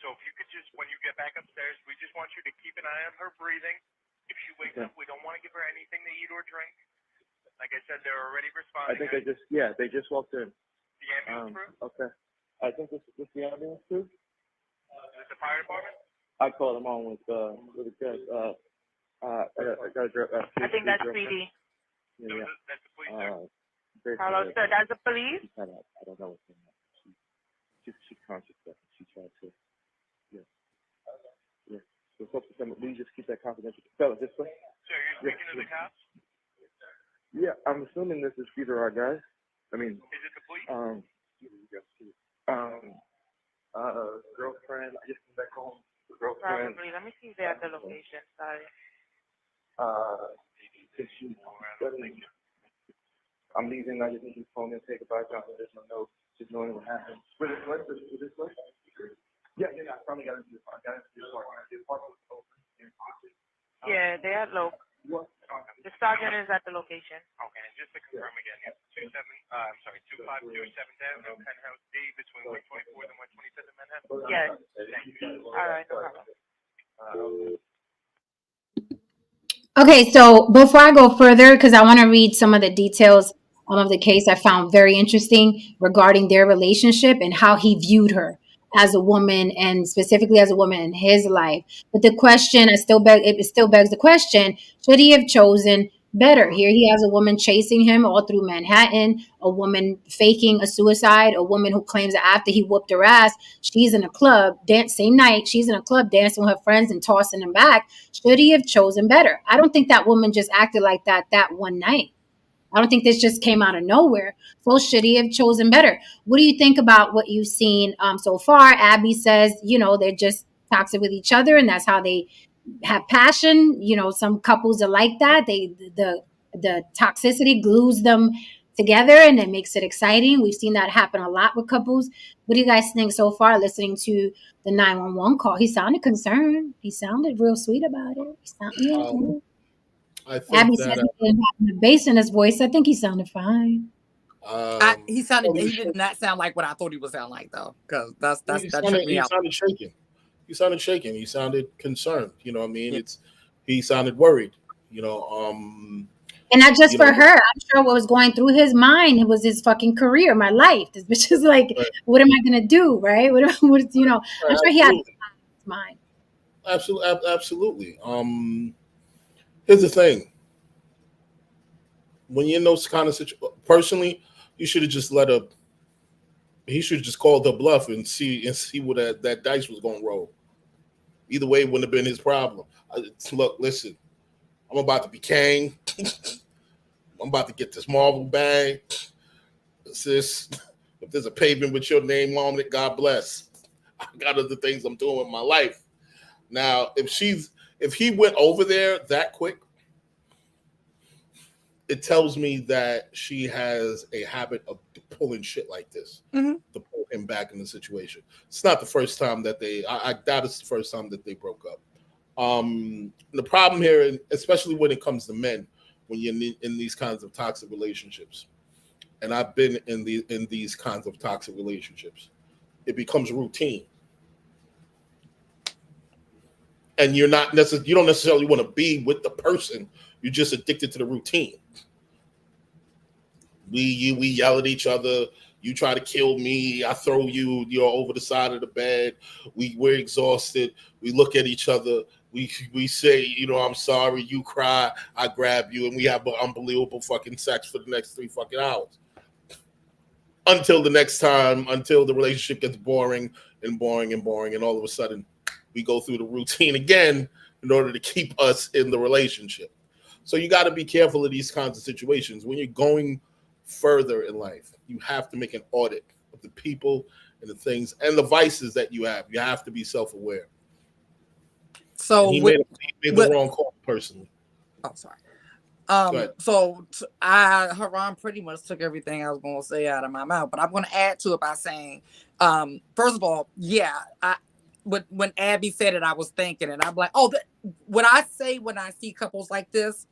So if you could just, when you get back upstairs, we just want you to keep an eye on her breathing. If she wakes up, we don't want to give her anything to eat or drink. Like I said, they're already responding. I think they just walked in. The ambulance crew? Okay. I think this is the ambulance crew. Is it the fire department? I called them on with a good I think that's PD. Yeah. That's the police, sir. Hello, sir. That's the police? I don't know what's going on. She's conscious, but she tried to. Yeah. Yeah. So will you just keep that confidential? Fella, this way. So you're speaking to the cops? Yeah, I'm assuming this is either our guys. I mean, is it the police? Girlfriend. I just came back home. Girlfriend. Probably. Let me see if they're at the location. Sorry. I'm leaving. I just need to phone and say goodbye. There's no note. Just knowing what happened. With this way? Yeah. I finally got into the apartment. Yeah, they're at low. What? The sergeant is at the location. Okay, and just to confirm again, it's 252 7th Avenue, Penthouse D, between 124th and 125th in Manhattan? Yes. Thank you. All right, no problem. Okay, so before I go further, because I want to read some of the details of the case I found very interesting regarding their relationship and how he viewed her as a woman, and specifically as a woman in his life. But the question, it still begs the question: should he have chosen better? Here he has a woman chasing him all through Manhattan, a woman faking a suicide, a woman who claims that after he whooped her ass, she's in a club, same night, she's in a club dancing with her friends and tossing them back. Should he have chosen better? I don't think that woman just acted like that one night. I don't think this just came out of nowhere. So should he have chosen better? What do you think about what you've seen so far? Abby says, they're just toxic with each other, and that's how they have passion. Some couples are like that. The toxicity glues them together, and it makes it exciting. We've seen that happen a lot with couples. What do you guys think so far, listening to the 911 call? He sounded concerned. He sounded real sweet about it. I think Abby that said he didn't have the bass in his voice. I think he sounded fine. He did not sound like what I thought he would sound like, though, because that tripped me out. He sounded shaken. He sounded concerned. You know what I mean? Yeah. He sounded worried. And not just for her. I'm sure what was going through his mind, it was his fucking career, my life. This bitch is like, right. What am I gonna do, right? I'm sure he had his mind. Absolutely. Here's the thing. When you're in those kind of situations, personally, you should have just he should have just called the bluff and see what that dice was going to roll. Either way, it wouldn't have been his problem. Look, listen, I'm about to be king. I'm about to get this Marvel bag. Sis, if there's a pavement with your name on it, God bless. I got other things I'm doing with my life. Now, if he went over there that quick, it tells me that she has a habit of pulling shit like this. Mm-hmm. To pull him back in the situation. It's not the first time that I doubt it's the first time that they broke up. The problem here, especially when it comes to men, when you're in these kinds of toxic relationships, and I've been in these kinds of toxic relationships, it becomes routine. And you don't necessarily want to be with the person. You're just addicted to the routine. We yell at each other. You try to kill me. I throw you. You're over the side of the bed. We're exhausted. We look at each other. We say, I'm sorry. You cry. I grab you, and we have unbelievable fucking sex for the next 3 fucking hours. Until the next time, until the relationship gets boring, and all of a sudden we go through the routine again in order to keep us in the relationship. So you got to be careful of these kinds of situations. When you're going further in life, you have to make an audit of the people and the things and the vices that you have. You have to be self-aware. So he made the wrong call personally. Oh, sorry. So Haran pretty much took everything I was going to say out of my mouth, but I'm going to add to it by saying, first of all, when Abby said it, I was thinking, and I'm like, when I see couples like this,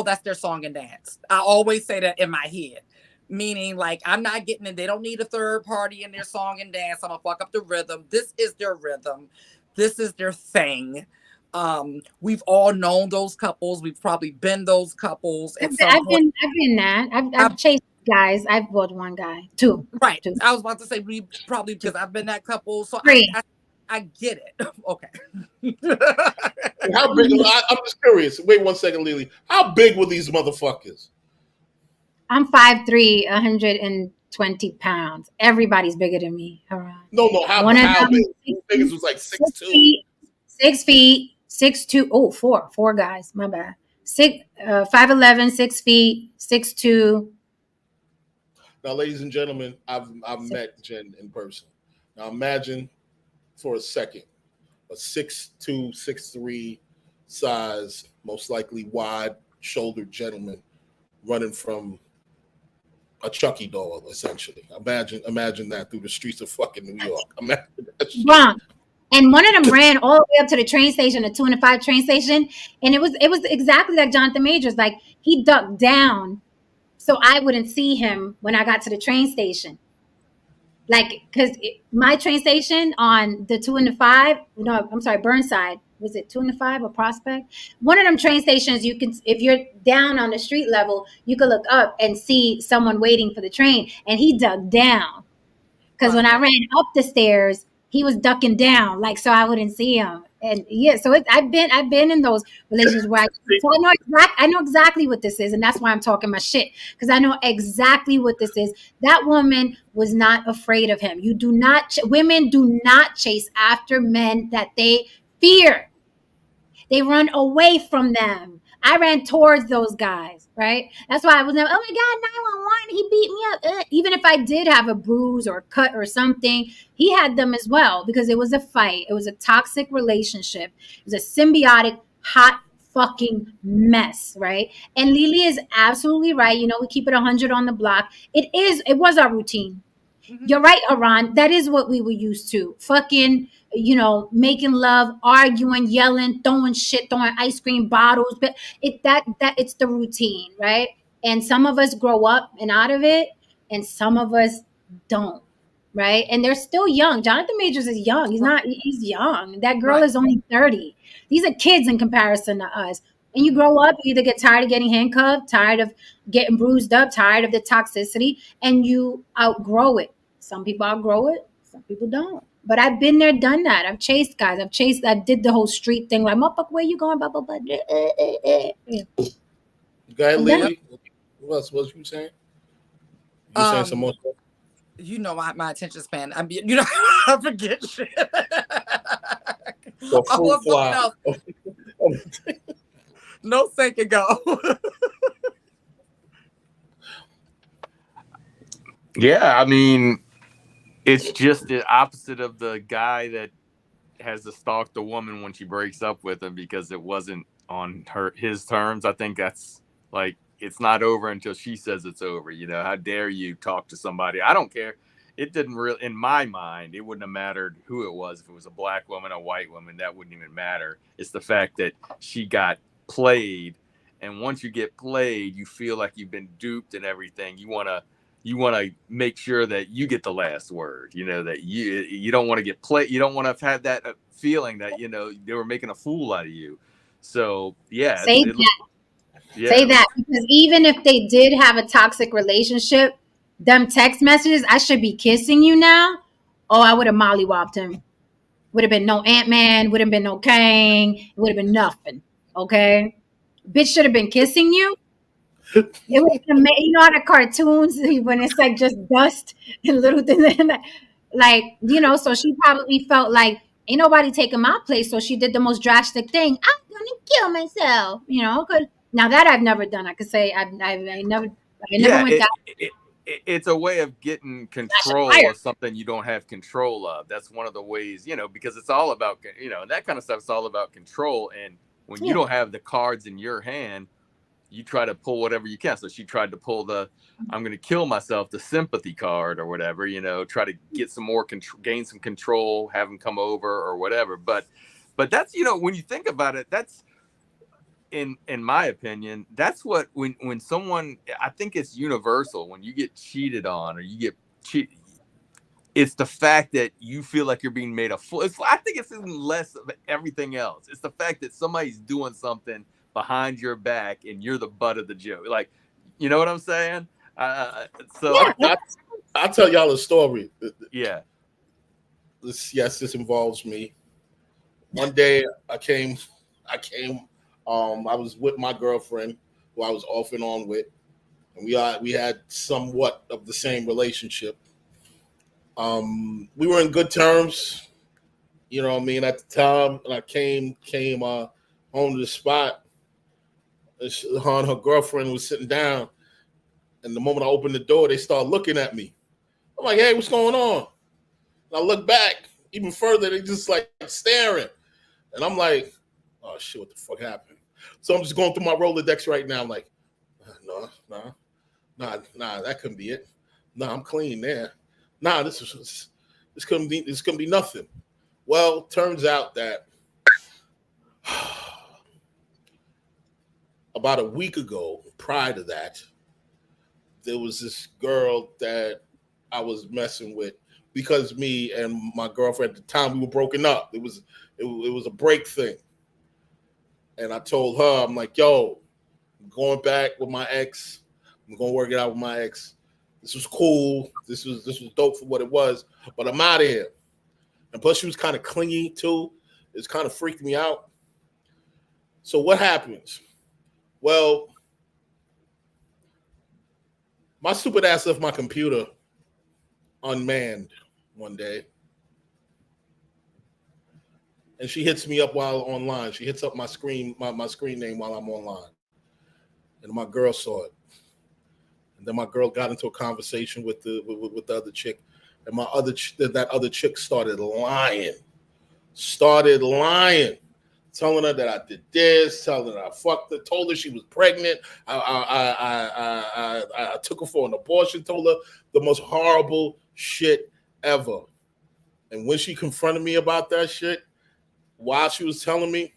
that's their song and dance. I always say that in my head, meaning like I'm not getting in. They don't need a third party in their song and dance. I'm gonna fuck up the rhythm. This is their rhythm. This is their thing. We've all known those couples. We've probably been those couples at some point. I've been that. I've chased guys. I've bought one guy, two. Right. Two. I was about to say we probably because I've been that couple. So I get it. Okay. How big? I'm just curious. Wait 1 second, Lily. How big were these motherfuckers? I'm 5'3", 120 pounds. Everybody's bigger than me. No. How big? Biggest was like 6'2". 6 feet, 6'2". Oh, four guys. My bad. 5'11", 6 feet, 6'2". Now, ladies and gentlemen, I've met Jen in person. Now, imagine for a second a 6'2", 6'3" size, most likely wide-shouldered gentleman running from a Chucky doll, essentially. Imagine that through the streets of fucking New York. Imagine that shit. Wrong. And one of them ran all the way up to the train station, the 2 and 5 train station, and it was exactly like Jonathan Majors. Like he ducked down so I wouldn't see him when I got to the train station. Like, because my train station on the 2 and the 5, no, I'm sorry, Burnside. Was it 2 and the 5 or Prospect? One of them train stations, you can, if you're down on the street level, you could look up and see someone waiting for the train. And he dug down. Because when I ran up the stairs, he was ducking down, like, so I wouldn't see him. And yeah, so I've been in those relationships where I know exactly what this is, and that's why I'm talking my shit, because I know exactly what this is. That woman was not afraid of him. Women do not chase after men that they fear. They run away from them. I ran towards those guys, right? That's why I was never, oh my God, 911, he beat me up. Even if I did have a bruise or a cut or something, he had them as well, because it was a fight. It was a toxic relationship. It was a symbiotic, hot fucking mess, right? And Lily is absolutely right. We keep it 100 on the block. It was our routine. Mm-hmm. You're right, Aran. That is what we were used to. Fucking, making love, arguing, yelling, throwing ice cream bottles. But it's the routine, right? And some of us grow up and out of it, and some of us don't, right? And they're still young. Jonathan Majors is young. He's young. That girl is only 30. These are kids in comparison to us. And you grow up, you either get tired of getting handcuffed, tired of getting bruised up, tired of the toxicity, and you outgrow it. Some people outgrow it, some people don't. But I've been there, done that. I've chased guys. I did the whole street thing. Like, motherfucker, where you going? Blah, blah, blah. Yeah. Go ahead, Lily. What else was you saying? You saying some more stuff? My attention span. I mean, I forget shit. No second go. Yeah, I mean, it's just the opposite of the guy that has to stalk the woman when she breaks up with him because it wasn't on his terms. I think that's like, it's not over until she says it's over. How dare you talk to somebody? I don't care. it didn't really, in my mind, it wouldn't have mattered who it was. If it was a black woman, a white woman, that wouldn't even matter. It's the fact that she got played. And once you get played, you feel like you've been duped and everything. You want to make sure that you get the last word, that you don't want to get played. You don't want to have had that feeling that, they were making a fool out of you. So yeah, Say that, because even if they did have a toxic relationship, them text messages, I should be kissing you now. Oh, I would have mollywopped him. Would have been no Ant-Man, would have been no Kang, it would have been nothing. Okay? Bitch should have been kissing you. It was how the cartoons when it's like just dust and little things like, so she probably felt like ain't nobody taking my place, so she did the most drastic thing. I'm gonna kill myself. Now that I've never done. I could say I never went that. It's a way of getting control of something you don't have control of. That's one of the ways, because it's all about, that kind of stuff is all about control. And when you don't have the cards in your hand, you try to pull whatever you can. So she tried to pull I'm going to kill myself, the sympathy card or whatever, try to get some more gain some control, have them come over or whatever. But that's, when you think about it, that's, in my opinion, that's what, when someone, I think it's universal, when you get cheated on or you get cheated, it's the fact that you feel like you're being made a fool. I think it's even less of everything else. It's the fact that somebody's doing something behind your back and you're the butt of the joke. Like, you know what I'm saying? So I'll tell y'all a story. Yeah. This involves me. One day I was with my girlfriend who I was off and on with, and we had somewhat of the same relationship. We were in good terms, at the time, and I came home to the spot. Her and her girlfriend was sitting down, and the moment I opened the door, they started looking at me. I'm like, "Hey, what's going on?" And I look back even further, they just like staring, and I'm like, "Oh shit, what the fuck happened?" So I'm just going through my Rolodex right now. I'm like, "No, that couldn't be it. No, I'm clean there. Nah, this couldn't be nothing." Well, turns out that about a week ago, prior to that, there was this girl that I was messing with because me and my girlfriend at the time, we were broken up. It was a break thing. And I told her, I'm like, "Yo, I'm going back with my ex. I'm going to work it out with my ex. This was cool. This was dope for what it was, but I'm out of here." And plus she was kind of clingy too. It's kind of freaked me out. So what happens? Well, my stupid ass left my computer unmanned one day. And she hits me up while online. She hits up my screen name while I'm online. And my girl saw it. And then my girl got into a conversation with the other chick. And that other chick started lying. Telling her that I did this, telling her I fucked her, told her she was pregnant. I took her for an abortion, told her the most horrible shit ever. And when she confronted me about that shit, while she was telling me,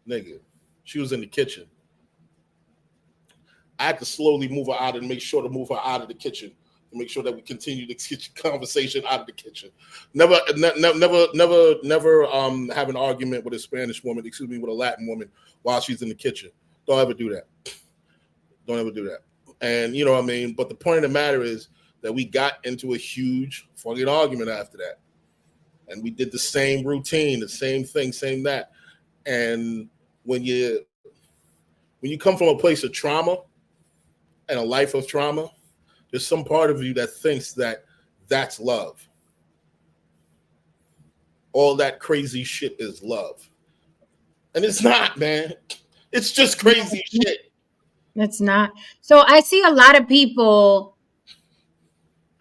nigga, she was in the kitchen. I had to slowly move her out and make sure to move her out of the kitchen to make sure that we continue the conversation out of the kitchen. Never have an argument with a Spanish woman, with a Latin woman while she's in the kitchen. Don't ever do that. And you know what I mean? But the point of the matter is that we got into a huge fucking argument after that. And we did the same routine, the same thing, same that. And when you come from a place of trauma and a life of trauma, there's some part of you that thinks that that's love. All that crazy shit is love. And it's not, man. It's just crazy shit. It's not. So I see a lot of people.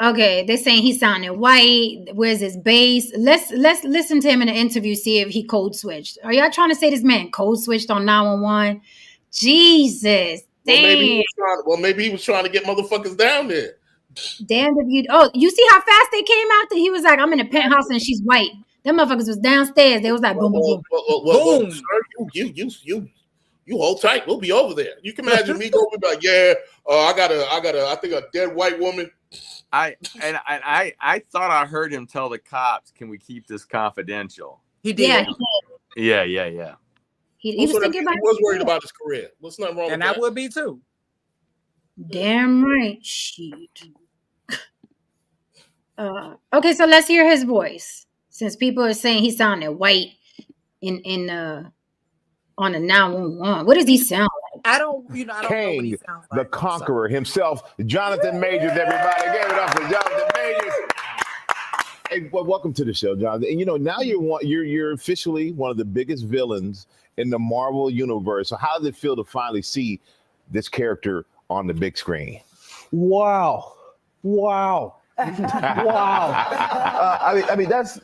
Okay, they're saying he sounded white. Where's his base? Let's listen to him in an interview, see if he code switched. Are y'all trying to say this man code switched on 911? Jesus. Well, maybe he was trying to get motherfuckers down there. Damn if you. Oh, you see how fast they came out? He was like, I'm in a penthouse and she's white. Them motherfuckers was downstairs. They was like, boom, boom, boom. Boom. Sir, you hold tight. We'll be over there. You can imagine me going like, yeah, I think a dead white woman. I thought I heard him tell the cops, "Can we keep this confidential?" He did. Yeah, Yeah. he was thinking about. He was worried about his career. What's nothing wrong with that? And I would be too. Damn right. Shit. Okay, so let's hear his voice. Since people are saying he sounded white in on a 911. What does he sound like? I don't know what he sounds like. The Conqueror himself, Jonathan Majors, everybody. Give it up for Jonathan Majors. Hey, well, welcome to the show, Jonathan. And now you're officially one of the biggest villains in the Marvel universe. So how does it feel to finally see this character on the big screen? Wow. Wow. I mean that's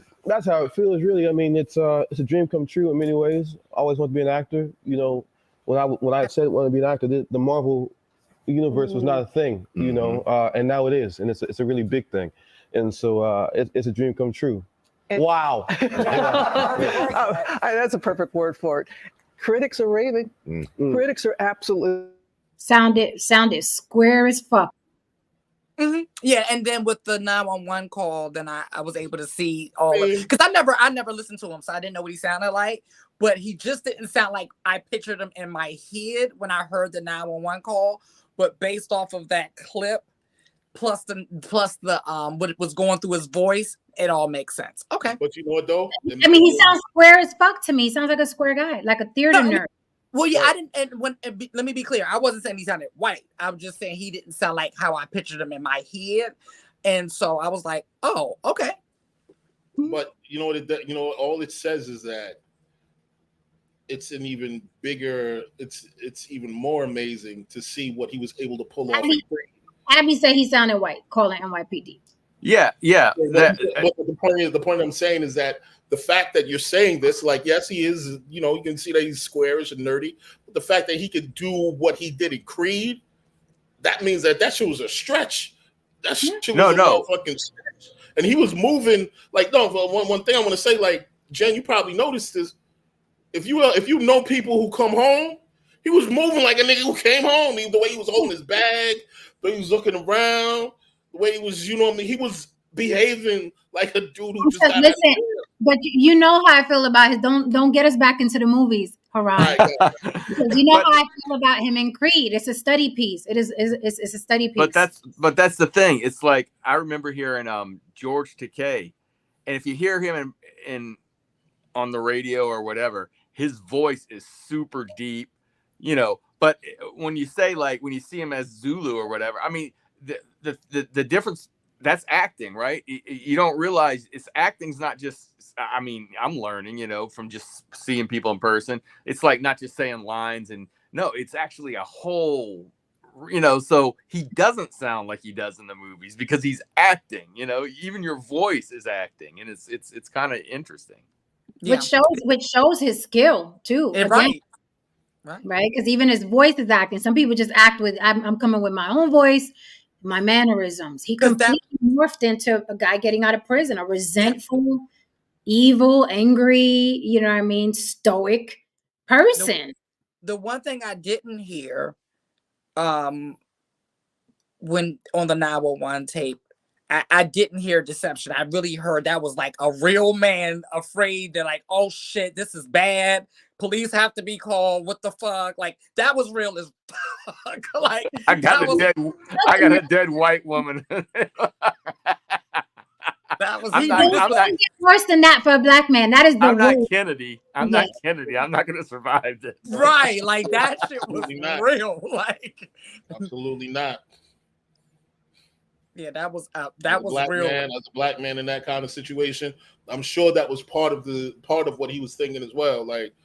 how it feels, really. I mean, it's a dream come true in many ways. I always wanted to be an actor. When I said I wanted to be an actor, the Marvel universe was not a thing, and now it is, and it's a really big thing, and so it's a dream come true. Wow. That's a perfect word for it. Critics are raving. Critics are absolutely sounded square as fuck. Mm-hmm. Yeah, and then with the 911 call, then I was able to see all of it, because I never listened to him, so I didn't know what he sounded like. But he just didn't sound like I pictured him in my head when I heard the 911 call. But based off of that clip, plus the what was going through his voice, it all makes sense. Okay. But you know what though? I mean, he sounds square as fuck to me. He sounds like a square guy, like a theater nerd. Well, yeah, I didn't. Let me be clear. I wasn't saying he sounded white. I was just saying he didn't sound like how I pictured him in my head, and so I was like, "Oh, okay." But you know what? All it says is that it's an even bigger. It's even more amazing to see what he was able to pull off. Abby said he sounded white, calling NYPD. Yeah. But the point I'm saying is that the fact that you're saying this, like, yes, he is, you can see that he's squarish and nerdy, but the fact that he could do what he did in Creed, that means that shit was a stretch. That shit was a motherfucking stretch. And he was moving, like, one thing I want to say, like, Jen, you probably noticed this. If you know people who come home, he was moving like a nigga who came home. The way he was holding his bag, the way he was looking around, the way he was, he was behaving like a dude who just got listen. But you know how I feel about his. Don't get us back into the movies, Haran. Because you know how I feel about him in Creed. It's a study piece. It's a study piece. But that's the thing. It's like I remember hearing George Takei, and if you hear him in on the radio or whatever, his voice is super deep, But when you see him as Zulu or whatever, I mean, the difference. That's acting, right? You don't realize acting's not just, I mean, I'm learning, from just seeing people in person. It's like not just saying lines no, it's actually a whole, so he doesn't sound like he does in the movies because he's acting, even your voice is acting, and it's kind of interesting. Yeah. Which shows his skill too. Right. Right. Because even his voice is acting. Some people just act with, I'm coming with my own voice, my mannerisms. He completely morphed into a guy getting out of prison, a resentful, evil, angry, stoic person. The one thing I didn't hear when on the 911 tape, I didn't hear deception. I really heard that was like a real man afraid that, like, oh shit, this is bad. Police have to be called. What the fuck? Like, that was real as fuck. Like, I got a dead white woman. That was I'm not worse than that for a black man. That is the I'm not Kennedy. I'm not Kennedy. I'm not gonna survive this. Right. Like, that shit was real. Like, absolutely not. Yeah, that was real. As a black man in that kind of situation, I'm sure that was part of what he was thinking as well. Like,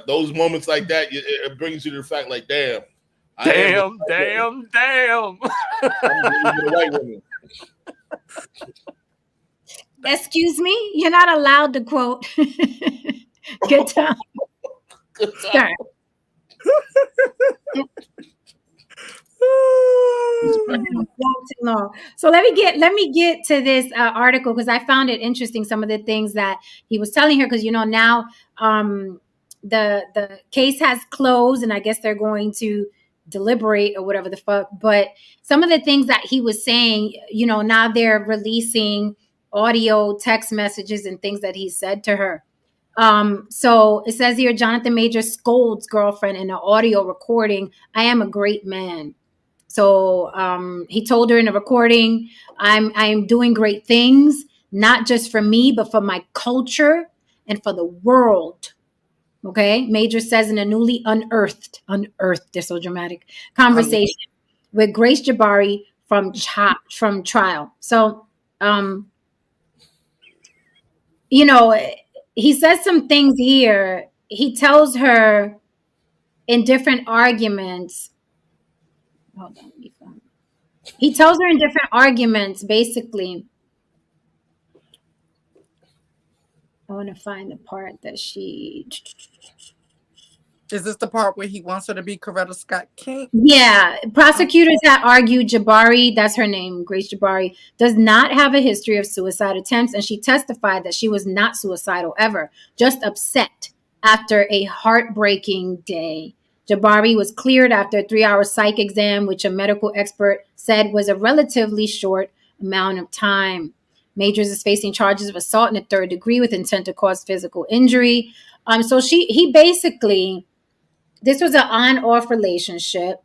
those moments like that, it brings you to the fact, like, damn. I'm a white woman. Excuse me, you're not allowed to quote. Good time. long. So let me get to this article because I found it interesting. Some of the things that he was telling her, because now the case has closed, and I guess they're going to deliberate or whatever the fuck. But some of the things that he was saying, now they're releasing audio, text messages, and things that he said to her. So it says here, Jonathan Major scolds girlfriend in an audio recording. I am a great man. So he told her in a recording, I'm doing great things, not just for me, but for my culture and for the world. Okay. Major says in a newly unearthed, they're so dramatic, conversation with Grace Jabari from trial. So, he says some things here. He tells her in different arguments. Hold on, let me find it. He tells her in different arguments, basically. I want to find the part that she. Is this the part where he wants her to be Coretta Scott King? Yeah. Prosecutors had argued Jabari, that's her name, Grace Jabari, does not have a history of suicide attempts, and she testified that she was not suicidal ever, just upset after a heartbreaking day. Jabari was cleared after a 3-hour psych exam, which a medical expert said was a relatively short amount of time. Majors is facing charges of assault in the 3rd degree with intent to cause physical injury. So he basically, this was an on-off relationship.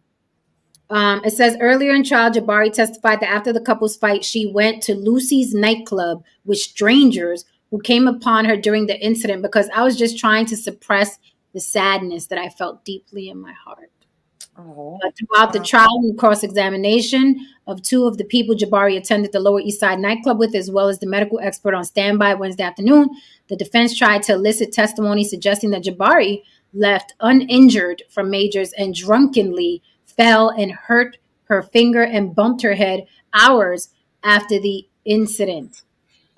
It says earlier in trial, Jabari testified that after the couple's fight, she went to Lucy's nightclub with strangers who came upon her during the incident because I was just trying to suppress the sadness that I felt deeply in my heart. But throughout the trial and cross-examination of 2 of the people Jabari attended the Lower East Side nightclub with, as well as the medical expert on standby Wednesday afternoon, the defense tried to elicit testimony suggesting that Jabari left uninjured from Majors and drunkenly fell and hurt her finger and bumped her head hours after the incident.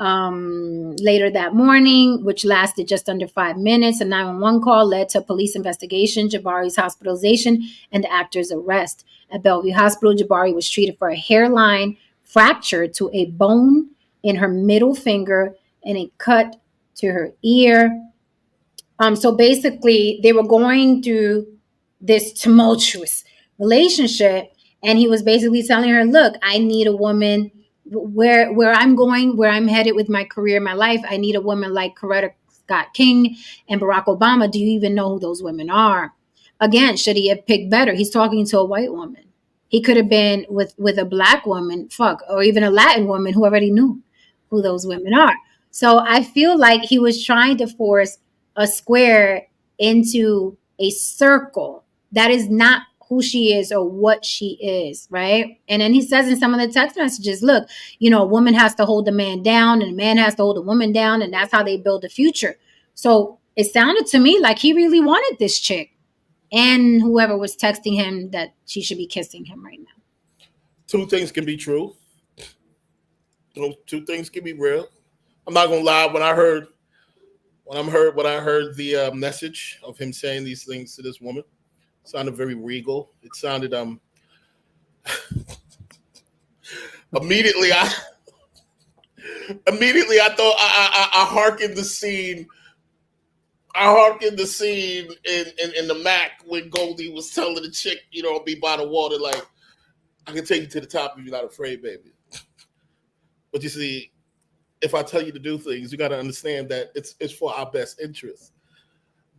Later that morning, which lasted just under 5 minutes, a 911 call led to a police investigation, Jabari's hospitalization, and the actor's arrest. At Bellevue Hospital, Jabari was treated for a hairline fracture to a bone in her middle finger and a cut to her ear. So basically, they were going through this tumultuous relationship, and he was basically telling her, look, I need a woman where I'm going, where I'm headed with my career, my life. I need a woman like Coretta Scott King and Barack Obama. Do you even know who those women are? Again, should he have picked better? He's talking to a white woman. He could have been with a black woman, or even a Latin woman who already knew who those women are. So I feel like he was trying to force a square into a circle that is not who she is or what she is, right? And then he says in some of the text messages, look, a woman has to hold a man down and a man has to hold a woman down, and that's how they build a future. So it sounded to me like he really wanted this chick and whoever was texting him that she should be kissing him right now. 2 things can be true. 2 things can be real. I'm not gonna lie. When I heard the message of him saying these things to this woman, it sounded very regal. It sounded immediately I thought I hearkened the scene. I hearkened the scene in the Mac when Goldie was telling the chick, be by the water, like, I can take you to the top if you're not afraid, baby. But you see, if I tell you to do things, you got to understand that it's for our best interest.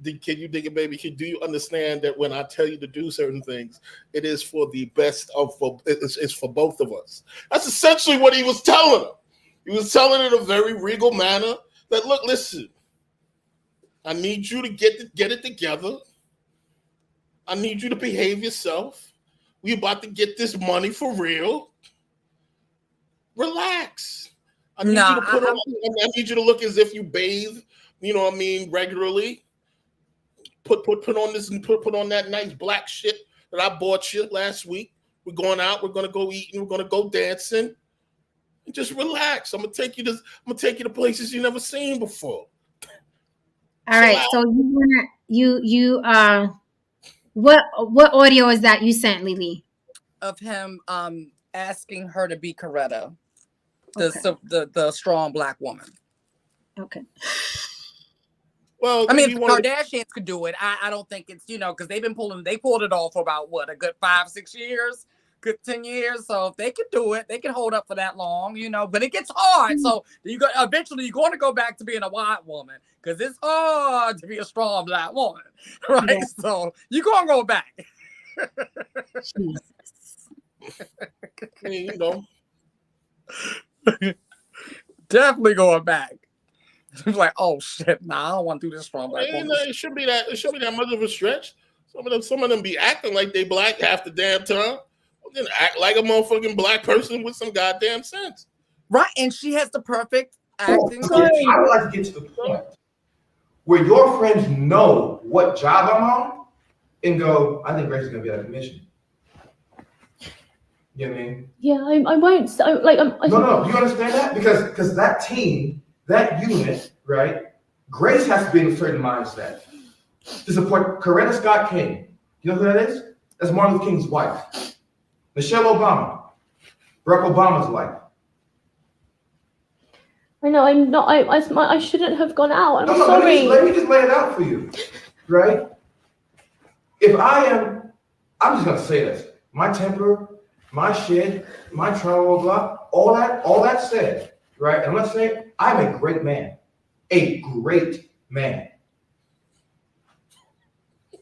Can you dig it, baby? Do you understand that when I tell you to do certain things, it is for the best it's for both of us? That's essentially what he was telling her. He was telling her in a very regal manner that, look, listen, I need you to get it together. I need you to behave yourself. We about to get this money for real. Relax. I need you to I need you to look as if you bathe, regularly. Put on that nice black shit that I bought you last week. We're going out, we're gonna go eating, we're gonna go dancing. And just relax. I'm gonna take you to places you've never seen before. All right. So what audio is that you sent, Lily? Of him asking her to be Coretta, Okay. the strong Black woman. Okay. Well, I mean, if the Kardashians could do it, I don't think it's, because they pulled it off for about what, a good 5-6 years, good 10 years. So if they could do it, they can hold up for that long, but it gets hard. So eventually you're going to go back to being a white woman because it's hard to be a strong Black woman, right? Yeah. So you're going to go back. I mean, definitely going back. It's like, oh shit, nah, I don't want to do this strong Black woman. It should be that much of a stretch. Some of them be acting like they Black half the damn time. Then act like a motherfucking Black person with some goddamn sense. Right, and she has the perfect acting. I would like to get to the point where your friends know what job I'm on and go, I think Grace is gonna be out of commission. You know what I mean? Yeah, I won't. No, you understand that? Because that team, that unit, right? Grace has to be in a certain mindset to support Coretta Scott King. You know who that is? That's Martin Luther King's wife. Michelle Obama, Barack Obama's wife. I know, I'm not. I shouldn't have gone out. I'm No, sorry. Let me just lay it out for you, right? If I'm just gonna say this. My temper, my shit, my trauma, all that said, right? And let's say I'm a great man, a great man.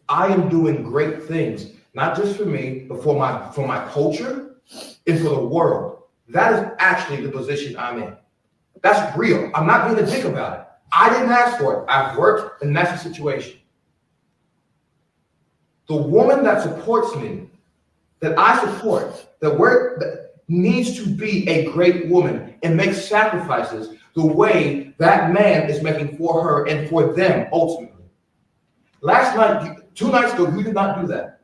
I am doing great things, not just for me, but for my culture and for the world. That is actually the position I'm in. That's real. I'm not being a dick about it. I didn't ask for it. I've worked, and that's the situation. The woman that supports me, that I support, that needs to be a great woman and make sacrifices the way that man is making for her and for them ultimately. Last night, 2 nights ago, you did not do that.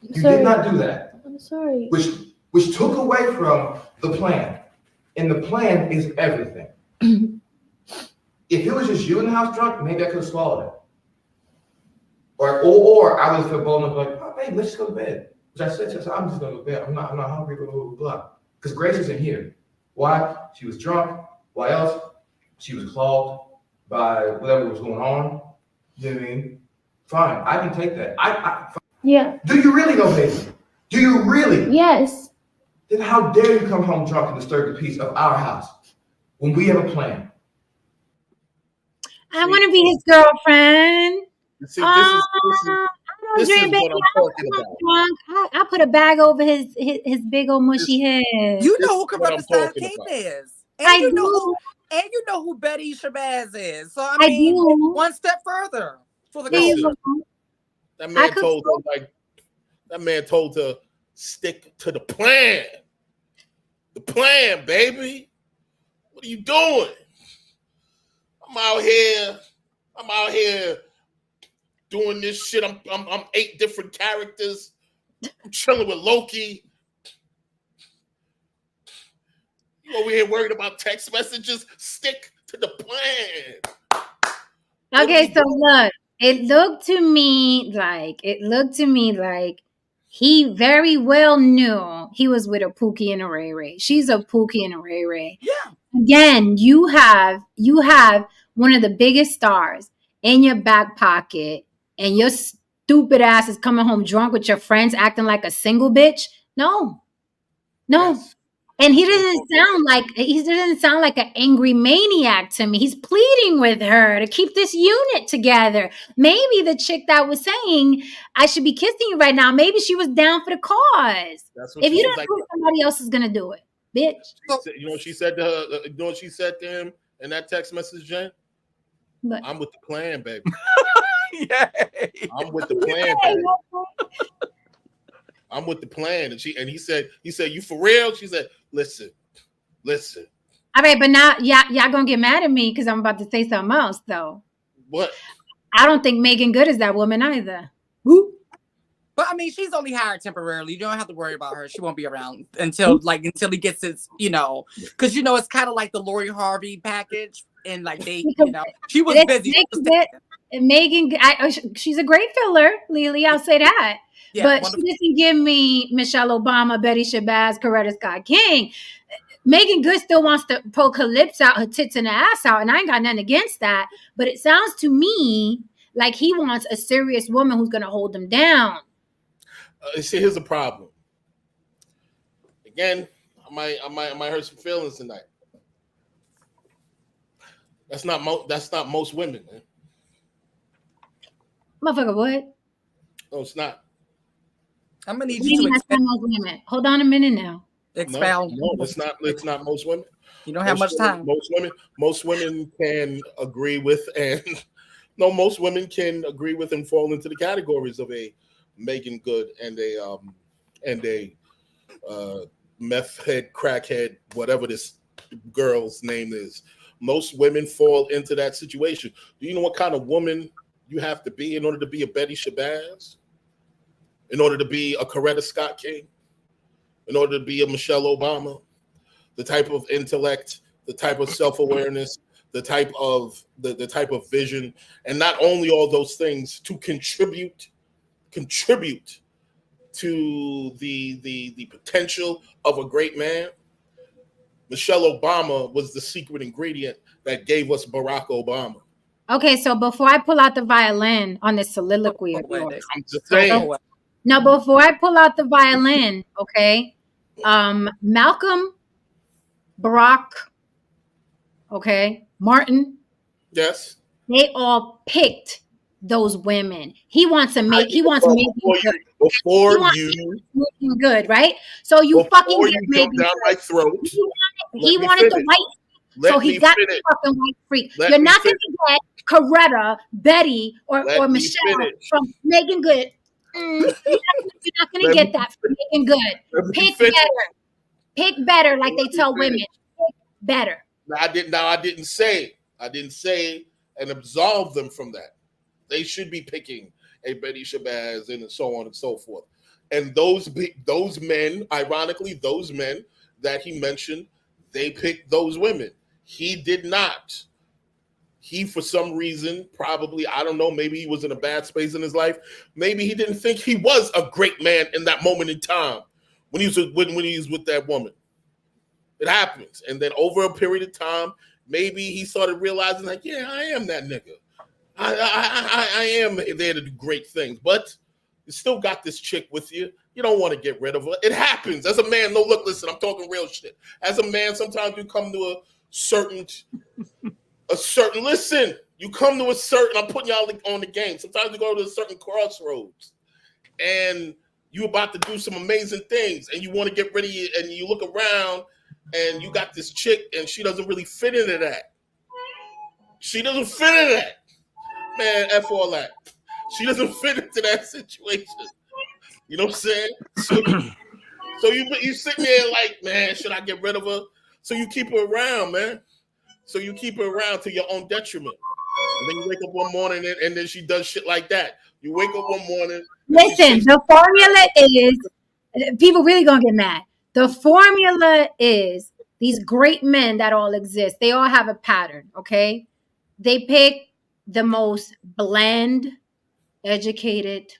You did not do that. I'm sorry. Which took away from the plan. And the plan is everything. If it was just you in the house drunk, maybe I could have swallowed it. Or I would have felt bold enough like, oh, babe, let's just go to bed. Which I said, I'm just going to go to bed. I'm not hungry, blah, blah, blah. Because Grace isn't here. Why? She was drunk. Why else? She was clogged by whatever was going on. You know what I mean? Fine, I can take that. Yeah. Do you really though, baby? Do you really? Yes. Then how dare you come home drunk and disturb the peace of our house when we have a plan? I want to be his girlfriend. See, this is what I'm talking about. I put a bag over his big old mushy head. You know who Coretta Scott King is. And you know who Betty Shabazz is. So I mean, one step further for the culture. That man told her stick to the plan. The plan, baby. What are you doing? I'm out here doing this shit. I'm 8 different characters. I'm chilling with Loki. You over here worried about text messages? Stick to the plan. Okay, so look, it looked to me like he very well knew he was with a Pookie and a Ray Ray. She's a Pookie and a Ray Ray. Yeah. Again, you have one of the biggest stars in your back pocket, and your stupid ass is coming home drunk with your friends, acting like a single bitch. No. Yes. And he doesn't sound like an angry maniac to me. He's pleading with her to keep this unit together. Maybe the chick that was saying I should be kissing you right now, maybe she was down for the cause. If you don't do it, somebody else is gonna do it, bitch. You know what she said to her? You know what she said to him in that text message, Jen? But I'm with the plan, baby. Yay. I'm with the plan, baby. I'm with the plan. And he said, you for real? She said, listen. All right, but now y'all gonna get mad at me because I'm about to say something else though. What? I don't think Megan Good is that woman either. Woo. But I mean, she's only hired temporarily. You don't have to worry about her. She won't be around until he gets his, because it's kind of like the Lori Harvey package, and like she was busy. Megan, she's a great filler, Lily. I'll say that. Yeah, but wonderful. she doesn't give me Michelle Obama, Betty Shabazz, Coretta Scott King. Megan Good still wants to poke her lips out, her tits and her ass out, and I ain't got nothing against that. But it sounds to me like he wants a serious woman who's going to hold him down. See, here's the problem. Again, I might hurt some feelings tonight. That's not most women, man. Motherfucker, what? No, it's not. I'm gonna need Maybe you to that's not most women. Hold on a minute now. expound. No, it's not. It's not most women. You don't have much time. Most women can agree with, and no, most women can agree with and fall into the categories of a Megan Good and a meth head, crackhead, whatever this girl's name is. Most women fall into that situation. Do you know what kind of woman you have to be in order to be a Betty Shabazz? In order to be a Coretta Scott King? In order to be a Michelle Obama? The type of intellect, the type of self-awareness, the type of vision, and not only all those things to contribute to the potential of a great man. Michelle Obama was the secret ingredient that gave us Barack Obama. Okay, so before I pull out the violin on this soliloquy of yours, I'm just saying. now before I pull out the violin, okay, Malcolm, Barack, okay, Martin, yes, they all picked those women. He wants to make. He wants Megan Good. Before Megan Good, right? So you fucking get Megan down my throat. He wanted the white, so he got the fucking white freak. You're not going to get Coretta, Betty, or Michelle from Megan Good. You're not going to get that from Megan Good. Pick better. Pick better, like they tell women. Pick better. I didn't say and absolve them from that. They should be picking a Betty Shabazz and so on and so forth. And those men, ironically, those men that he mentioned, they picked those women. He did not. He, for some reason, probably, I don't know, maybe he was in a bad space in his life. Maybe he didn't think he was a great man in that moment in time when he was with that woman. It happens. And then over a period of time, maybe he started realizing, like, yeah, I am that nigga. I am there to do great things, but you still got this chick with you. You don't want to get rid of her. It happens. As a man, no, look, listen, I'm talking real shit. As a man, sometimes you come to a certain, listen, you come to a certain, I'm putting y'all on the game. Sometimes you go to a certain crossroads and you about to do some amazing things and you want to get rid of you and you look around and you got this chick and she doesn't really fit into that. She doesn't fit into that. Man, F all that. She doesn't fit into that situation. You know what I'm saying? So you sitting there like, man, should I get rid of her? So you keep her around, man. So you keep her around to your own detriment. And then you wake up one morning and then she does shit like that. You wake up one morning. Listen, the formula is, people really gonna get mad. The formula is these great men that all exist. They all have a pattern, okay? They pick the most bland, educated,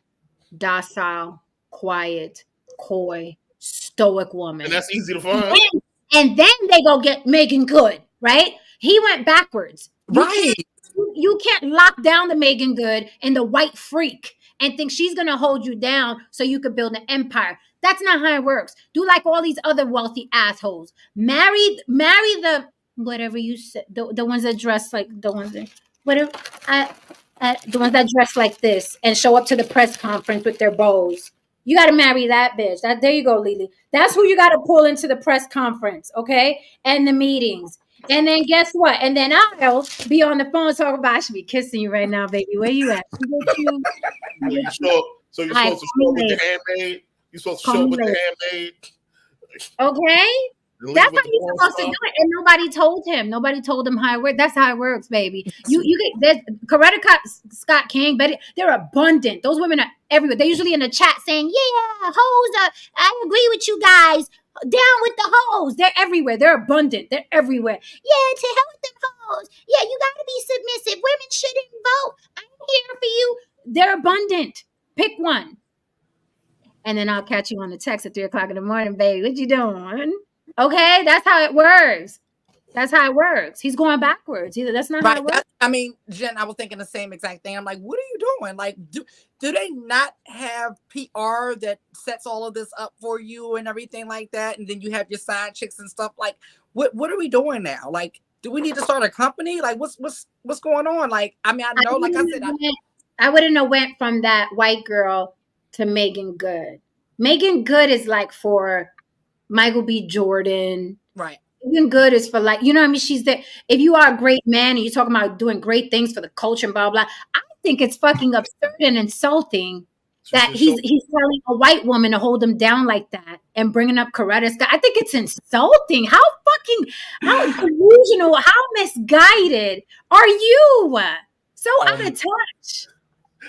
docile, quiet, coy, stoic woman. And that's easy to find. And then they go get Megan Good, right? He went backwards. You can't lock down the Megan Good and the white freak and think she's going to hold you down so you could build an empire. That's not how it works. Do like all these other wealthy assholes. Marry the whatever you said, the ones that dress like the ones that whatever the ones that dress like this and show up to the press conference with their bows. You got to marry that bitch. There you go, Lily. That's who you got to pull into the press conference, okay? And the meetings. And then guess what? And then I'll be on the phone talking about, I should be kissing you right now, baby. Where you at? So you're supposed to show up with the handmaid? You're supposed to show up with the handmaid? Okay? That's how you're supposed to do it. And nobody told him. Nobody told him how it works. That's how it works, baby. You get there's Coretta Scott King, Betty, they're abundant. Those women are everywhere. They're usually in the chat saying, yeah, hoes, I agree with you guys. Down with the hoes. They're everywhere. They're abundant. They're everywhere. Yeah, to hell with them hoes. Yeah, you got to be submissive. Women shouldn't vote. I'm here for you. They're abundant. Pick one. and then I'll catch you on the text at 3:00 in the morning, baby. What you doing? Okay, that's how it works. That's how it works. He's going backwards. That's not how it works. I mean, Jen, I was thinking the same exact thing. I'm like, what are you doing? Like, do they not have PR that sets all of this up for you and everything like that? And then you have your side chicks and stuff. Like, what are we doing now? Like, do we need to start a company? Like, what's going on? Like, I mean, I know, like I said, I wouldn't have went from that white girl to Megan Good. Megan Good is like for Michael B. Jordan. Right. Megan Good is for like, you know what I mean? She's there. If you are a great man and you're talking about doing great things for the culture and blah, blah, I think it's fucking absurd and insulting that he's telling a white woman to hold him down like that and bringing up Coretta Scott. I think it's insulting. How delusional, how misguided are you? So out of touch.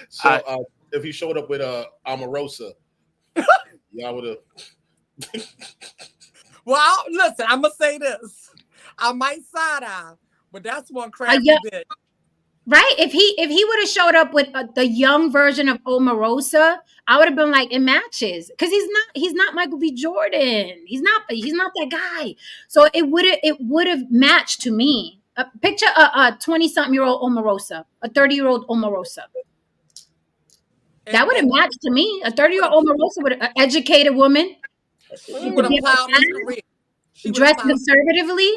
So if he showed up with Omarosa, y'all would have. Well, listen, I'm gonna say this. I might side eye, but that's one crafty bit. Right? If he would have showed up with the young version of Omarosa, I would have been like, it matches, because he's not Michael B. Jordan. He's not that guy. So it would have matched to me. Picture a 20-something-year-old Omarosa, a 30-year-old Omarosa. That would have matched to me. A 30-year-old Omarosa with an educated woman. She would have plowed his career. Dressed conservatively.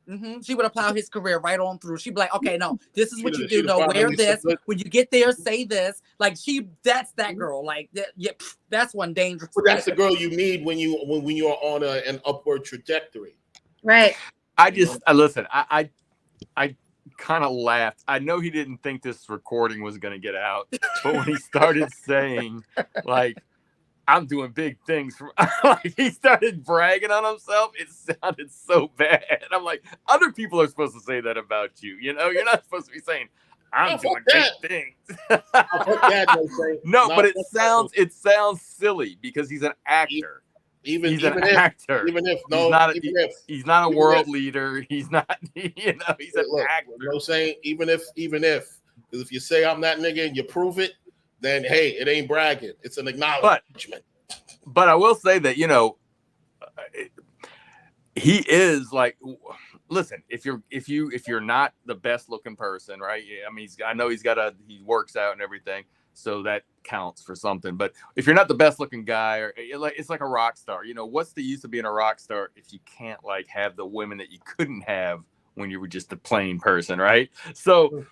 Mm-hmm. She would have plowed his career right on through. She'd be like, okay, no, this is what you do. No, wear this. When you get there, say this. Like that's that girl. Like that's one dangerous. But that's the girl you need when you're on an upward trajectory. Right. Listen. I kind of laughed. I know he didn't think this recording was going to get out, but when he started saying like, I'm doing big things. Like he started bragging on himself. It sounded so bad. I'm like, other people are supposed to say that about you. You know, you're not supposed to be saying, I'm doing big things. No, but it sounds silly because he's an actor. He's an actor. He's not a world leader. He's not. You know, he's an actor. You know what I'm saying? Even if, because if you say I'm that nigga and you prove it, then hey, it ain't bragging. It's an acknowledgement. But I will say that, you know, he is like, listen, if you're not the best looking person, right? I mean, I know he works out and everything, so that counts for something. But if you're not the best looking guy, or it's like a rock star, you know, what's the use of being a rock star if you can't like have the women that you couldn't have when you were just a plain person, right? So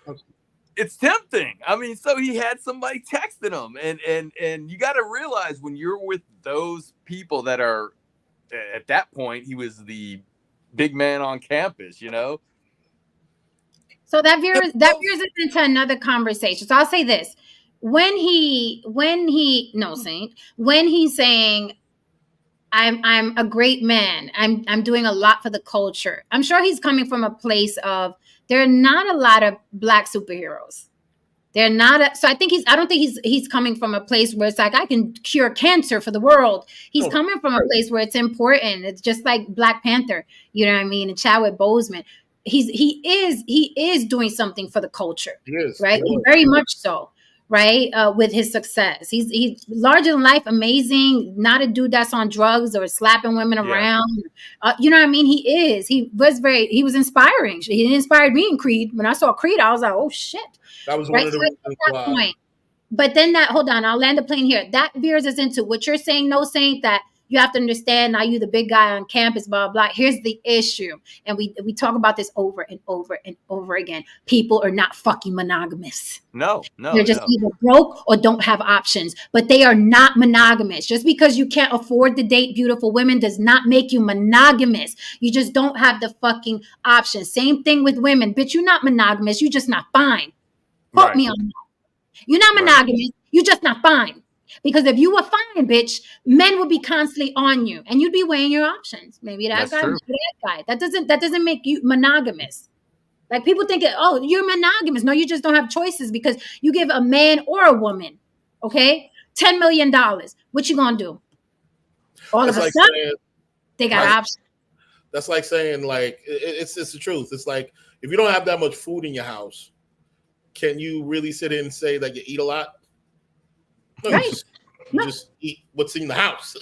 it's tempting. I mean, so he had somebody texting him, and you got to realize when you're with those people that are at that point, he was the big man on campus, you know. So that veers us into another conversation. So I'll say this: when he's saying, I'm a great man, I'm doing a lot for the culture, I'm sure he's coming from a place of there are not a lot of Black superheroes. They're not. So I don't think he's coming from a place where it's like, I can cure cancer for the world. He's coming from a place where it's important. It's just like Black Panther, you know what I mean? And Chadwick Boseman. He is doing something for the culture. Yes, right? Very much so. Right. With his success. He's larger than life, amazing, not a dude that's on drugs or slapping women around. You know what I mean? He was inspiring. He inspired me in Creed. When I saw Creed, I was like, oh shit. That was one of the reasons why. But then hold on, I'll land the plane here. That veers us into what you're saying, No Saint, that you have to understand, now you the big guy on campus, blah, blah. Here's the issue. And we talk about this over and over and over again. People are not fucking monogamous. No. They're just either broke or don't have options. But they are not monogamous. Just because you can't afford to date beautiful women does not make you monogamous. You just don't have the fucking options. Same thing with women. Bitch, you're not monogamous. You're just not fine. Quote me on that. You're not monogamous. You're just not fine. Because if you were fine, bitch, men would be constantly on you, and you'd be weighing your options. Maybe that guy, maybe that guy. That doesn't make you monogamous. Like people think, oh, you're monogamous. No, you just don't have choices because you give a man or a woman, okay, $10 million. What you gonna do? All of a sudden, they got options. That's like saying, like, it's the truth. It's like if you don't have that much food in your house, can you really sit in and say that you eat a lot? No, right. You just eat what's in the house.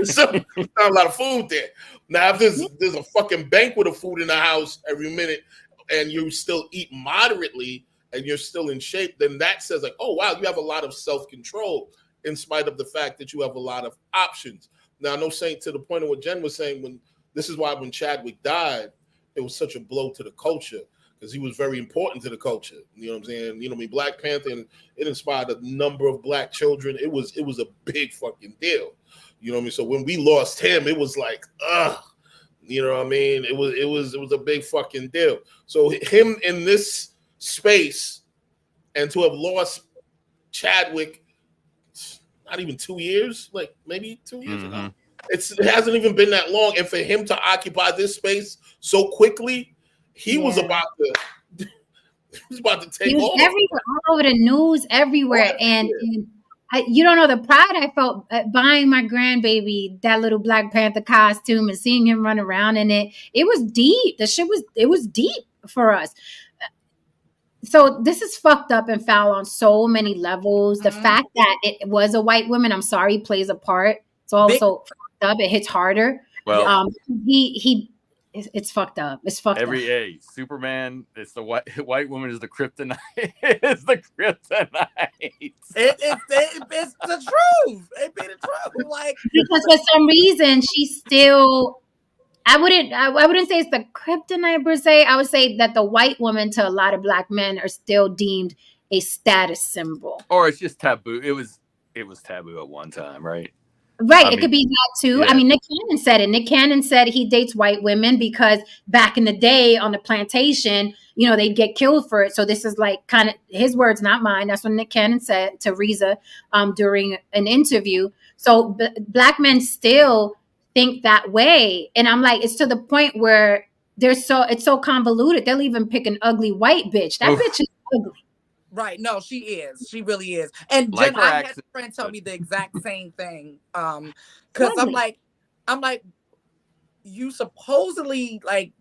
So there's not a lot of food there. Now, if there's a fucking banquet of food in the house every minute, and you still eat moderately, and you're still in shape, then that says like, oh wow, you have a lot of self-control in spite of the fact that you have a lot of options. Now, I know saying to the point of what Jen was saying, this is why when Chadwick died, it was such a blow to the culture. Because he was very important to the culture. You know what I'm saying? You know what I mean? Black Panther, and it inspired a number of black children. It was a big fucking deal. You know what I mean? So when we lost him, it was like, ugh. You know what I mean? It was a big fucking deal. So him in this space, and to have lost Chadwick, not even 2 years, like maybe 2 years ago. It hasn't even been that long. And for him to occupy this space so quickly, he was about to take he was off. everywhere, all over the news, everywhere. And you don't know the pride I felt at buying my grandbaby that little Black Panther costume and seeing him run around in it. It was deep. It was deep for us. So this is fucked up and foul on so many levels. The fact that it was a white woman, I'm sorry, plays a part. It's also fucked up. It hits harder. Well, it's fucked up. It's fucked up. Superman. It's the white woman is the kryptonite. It's the kryptonite. It's the truth. It be the truth. Like, because for some reason she's still. I wouldn't say it's the kryptonite per se. I would say that the white woman to a lot of black men are still deemed a status symbol. Or it's just taboo. It was taboo at one time, right? Right. It could be that too. Yeah. I mean, Nick Cannon said it. Nick Cannon said he dates white women because back in the day on the plantation, you know, they'd get killed for it. So this is like kind of his words, not mine. That's what Nick Cannon said to Reza during an interview. So black men still think that way. And I'm like, it's to the point where it's so convoluted. They'll even pick an ugly white bitch. That bitch is ugly. Right. No, she is. She really is. And like Jen, I had a friend tell me the exact same thing. Because I'm like, you supposedly like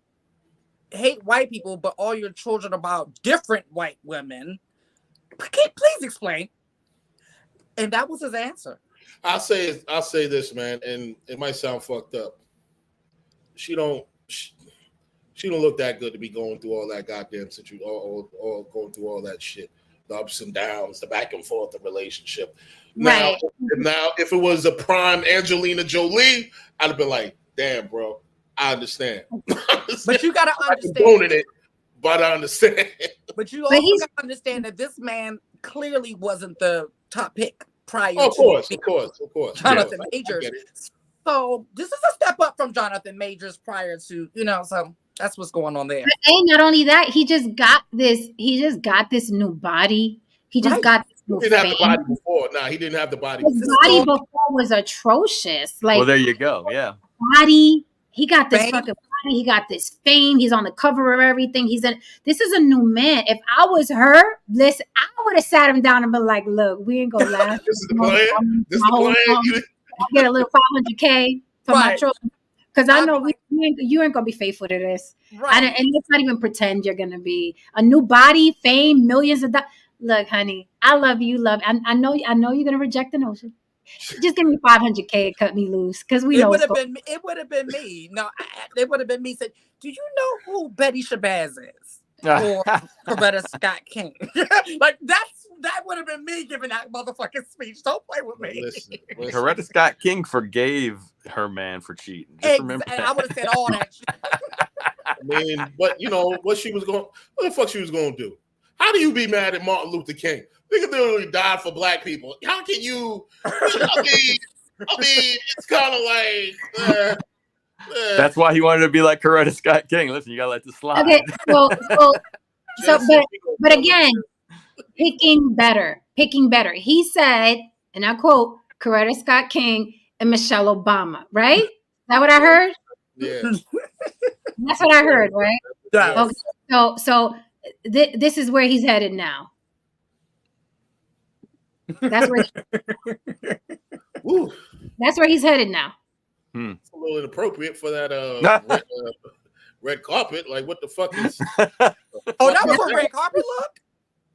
hate white people, but all your children are about different white women. Please explain. And that was his answer. I'll say this, man, and it might sound fucked up. She don't look that good to be going through all that goddamn situation, or going through all that shit, the ups and downs, the back and forth, the relationship. Right. Now, if it was a prime Angelina Jolie, I'd have been like, damn, bro, I understand. But you gotta understand it, but I understand. But you also gotta understand that this man clearly wasn't the top pick prior to. Of course. Jonathan Majors. So this is a step up from Jonathan Majors prior to, so that's what's going on there. And not only that, he just got this new body. He just got this new He didn't have the body before. Nah, he didn't have the body. His body before was atrocious. Like, well, there you go. Yeah. Body. He got this fucking body. He got this fame. He's on the cover of everything. This is a new man. If I was her, listen, I would have sat him down and been like, look, we ain't gonna last. This is the plan. This is the plan. I'll get a little $500K for my children. Because I know you ain't gonna be faithful to this. Right. And let's not even pretend you're gonna be a new body, fame, millions of dollars. Look, honey, I love you. I know you're gonna reject the notion. Just give me $500K and cut me loose, because we know it would have been me. No, it would have been me. Said, do you know who Betty Shabazz is? Or Coretta Scott King? Like that would have been me giving that motherfucking speech. Don't play with me. Listen. Coretta Scott King forgave her man for cheating. Just remember that. I would have said all that shit. I mean, but what the fuck she was going to do? How do you be mad at Martin Luther King? Nigga literally died for black people. How can you? I mean, it's kind of like. That's why he wanted to be like Coretta Scott King. Listen, you gotta let this slide. Okay, but again, picking better. He said, and I quote, Coretta Scott King and Michelle Obama. Right? Is that what I heard? Yeah. That's what I heard. Right? Yeah. Okay. So this is where he's headed now. That's where. That's where he's headed now. It's a little inappropriate for that red carpet. Like, what the fuck is? Oh, that was a red carpet look?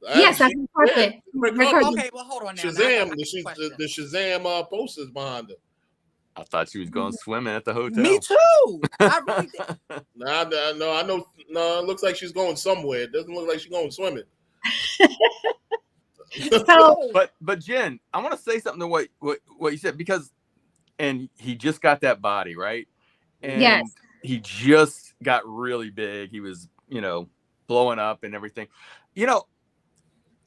Yes, that's the carpet. Okay, well, hold on now. Shazam, the Shazam posters behind her. I thought she was going swimming at the hotel. Me too. I really did. I know. No, it looks like she's going somewhere. It doesn't look like she's going swimming. but Jen, I want to say something to what you said, because, and he just got that body, right? And yes, he just got really big. He was, blowing up and everything,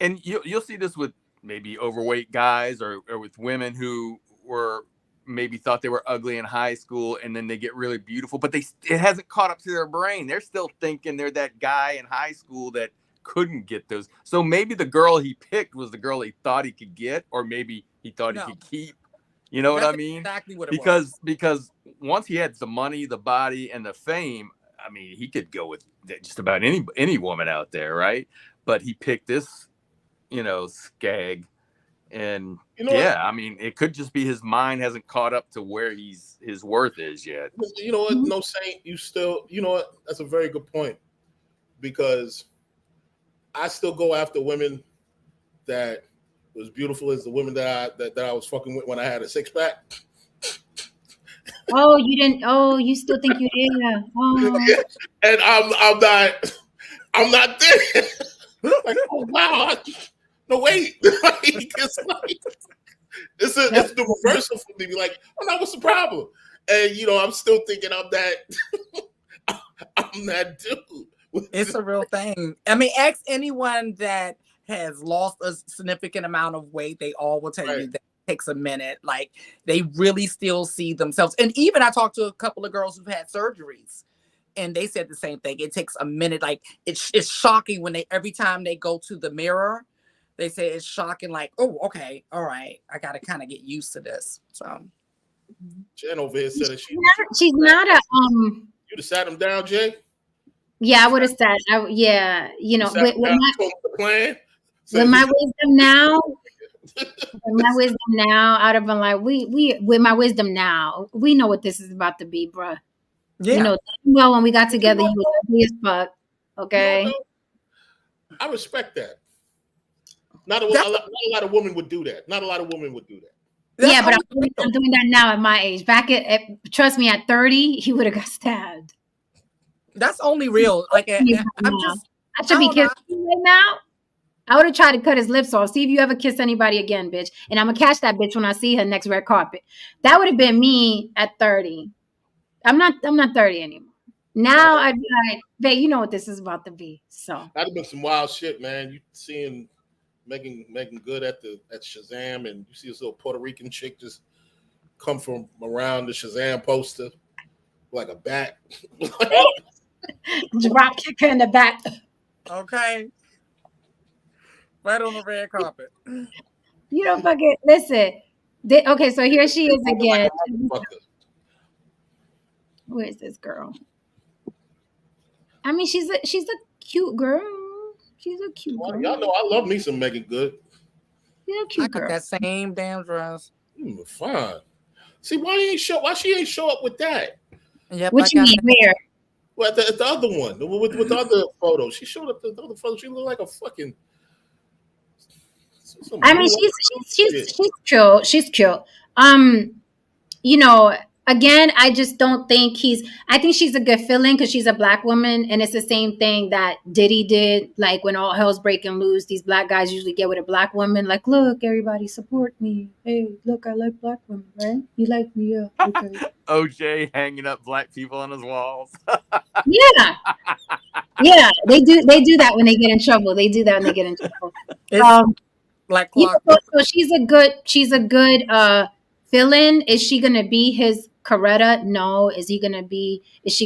and you'll see this with maybe overweight guys or with women who were maybe thought they were ugly in high school, and then they get really beautiful, but it hasn't caught up to their brain. They're still thinking they're that guy in high school that couldn't get those. So maybe the girl he picked was the girl he thought he could get, or maybe he thought he could keep. You know what I mean? Exactly what it was. Because once he had the money, the body, and the fame, I mean, he could go with just about any woman out there, right? But he picked this, skag. And I mean, it could just be his mind hasn't caught up to where his worth is yet. You know what? No, Saint, you still, you know what? That's a very good point, because I still go after women that was beautiful as the women that I was fucking with when I had a 6-pack. Oh, you didn't. Oh, you still think you did? Oh. And I'm not there. Like, oh wow. No, wait. It's the reversal for me. Be like, oh no, what's the problem? And I'm still thinking I'm that dude. It's a real thing. I mean, ask anyone that has lost a significant amount of weight. They all will tell you that it takes a minute. Like, they really still see themselves. And even I talked to a couple of girls who've had surgeries, and they said the same thing. It takes a minute. Like, it's shocking when every time they go to the mirror, they say it's shocking. Like, oh, okay, all right, I got to kind of get used to this. So, Jen over here said that she's not a You'd have sat him down, Jay. Yeah, I would have said, with my wisdom now, I'd have been like, we with my wisdom now, we know what this is about to be, bruh. Yeah. Well, when we got together, you was ugly as fuck. Okay. I respect that. Not a lot of women would do that. Not a lot of women would do that. Yeah, but I'm doing that now at my age. Back trust me, at 30, he would have got stabbed. That's only real. Like, I should be kissing you right now. I would have tried to cut his lips off. See if you ever kiss anybody again, bitch. And I'm gonna catch that bitch when I see her next red carpet. That would have been me at 30. I'm not 30 anymore. Now I'd be like, babe, you know what this is about to be. So that'd have been some wild shit, man. You seeing making good at Shazam, and you see this little Puerto Rican chick just come from around the Shazam poster like a bat. Drop kicker in the back. Okay. Right on the red carpet. You don't fucking listen. Okay, so here she is again. Where is this girl? I mean, she's a cute girl. She's a cute girl. Y'all know I love me some Megan Good. She's a cute girl. That same damn dress. Fine. See, why she ain't show up with that? Yep, what you mean? Where? Well, the other one with the other photo. She showed up the other photo. She looked like a fucking. I mean, she's cute. She's cute. Again, I just don't think I think she's a good fill-in because she's a black woman, and it's the same thing that Diddy did. Like, when all hell's breaking loose, these black guys usually get with a black woman. Like, look, everybody support me. Hey, look, I like black women, right? You like me, yeah. Okay. OJ hanging up black people on his walls. Yeah. Yeah, they do that when they get in trouble. Like, so she's a good fill-in. Is she gonna be his Coretta? No. Is she gonna be his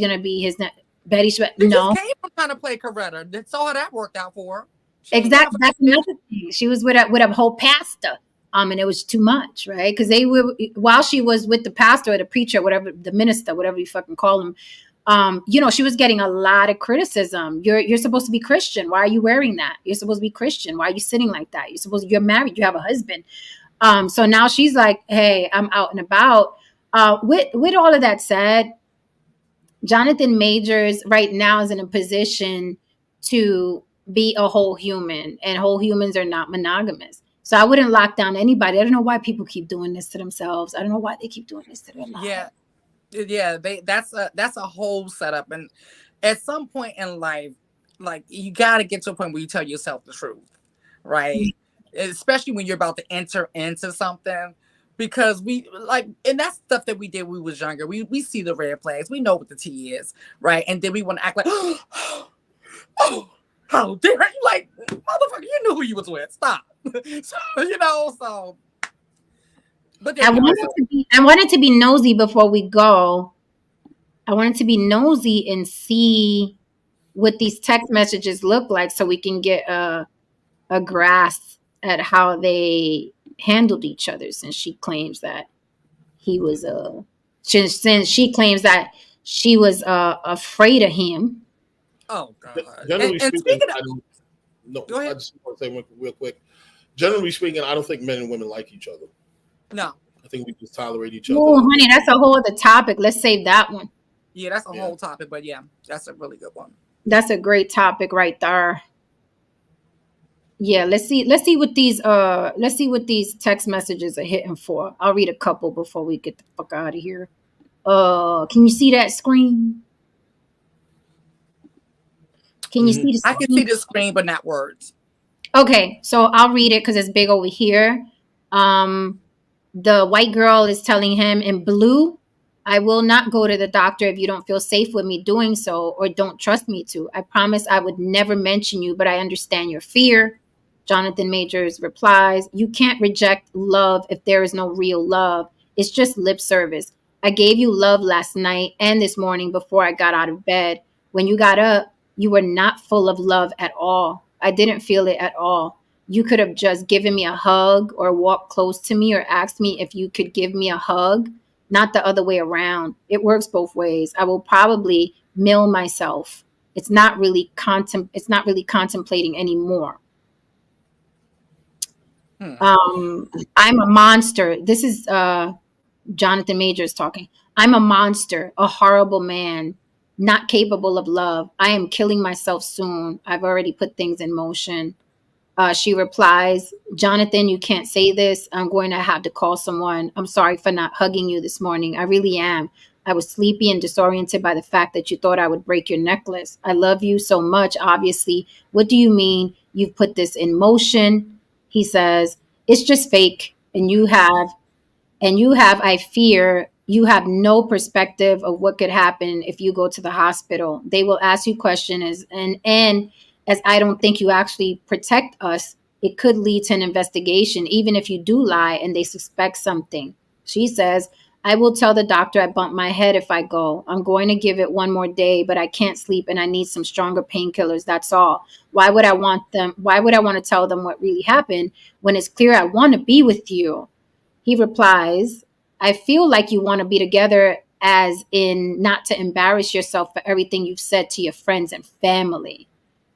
Betty? No. She came from trying to play Coretta. That's all that worked out for her. Exactly. That's another thing. She was with a whole pastor. And it was too much, right? Because they were, while she was with the pastor or the preacher, whatever, the minister, whatever you fucking call him, she was getting a lot of criticism. You're supposed to be Christian. Why are you wearing that? You're supposed to be Christian. Why are you sitting like that? You're married. You have a husband. So now she's like, hey, I'm out and about. With all of that said, Jonathan Majors right now is in a position to be a whole human, and whole humans are not monogamous. So I wouldn't lock down anybody. I don't know why people keep doing this to themselves. I don't know why they keep doing this to their lives. Yeah, that's a whole setup. And at some point in life, like, you got to get to a point where you tell yourself the truth, right? Especially when you're about to enter into something, because we like, and that's stuff that we did when we was younger. We see the red flags, we know what the tea is, right? And then we want to act like, oh, how dare you? Like, motherfucker, you knew who you was with. Stop. So, so. But I wanted to be nosy before we go. I wanted to be nosy and see what these text messages look like, so we can get a grasp at how they handled each other. Since she claims that he was since she claims that she was afraid of him. Oh God! Generally speaking, speaking I just want to say real quick. Generally speaking, I don't think men and women like each other. No, I think we just tolerate each other. Oh, honey, that's a whole other topic. Let's save that one. Yeah, that's a whole topic, but yeah, that's a really good one. That's a great topic right there. Yeah, let's see what these text messages are hitting for. I'll read a couple before we get the fuck out of here. Can you see that screen? Can you see the screen? I can see the screen, but not words. Okay, so I'll read it because it's big over here. The white girl is telling him in blue, I will not go to the doctor if you don't feel safe with me doing so or don't trust me to. I promise I would never mention you, but I understand your fear. Jonathan Majors replies, you can't reject love if there is no real love. It's just lip service. I gave you love last night and this morning before I got out of bed. When you got up, you were not full of love at all. I didn't feel it at all. You could have just given me a hug or walked close to me or asked me if you could give me a hug, not the other way around. It works both ways. I will probably mill myself. It's not really contemplating anymore. I'm a monster. This is Jonathan Majors talking. I'm a monster, a horrible man, not capable of love. I am killing myself soon. I've already put things in motion. She replies, Jonathan, you can't say this. I'm going to have to call someone. I'm sorry for not hugging you this morning. I really am. I was sleepy and disoriented by the fact that you thought I would break your necklace. I love you so much, obviously. What do you mean you've put this in motion? He says, it's just fake. And you have, I fear, you have no perspective of what could happen if you go to the hospital. They will ask you questions, and as I don't think you actually protect us, it could lead to an investigation, even if you do lie and they suspect something. She says, I will tell the doctor I bumped my head if I go. I'm going to give it one more day, but I can't sleep and I need some stronger painkillers. That's all. Why would I want to tell them what really happened when it's clear I want to be with you? He replies, I feel like you want to be together, as in not to embarrass yourself for everything you've said to your friends and family.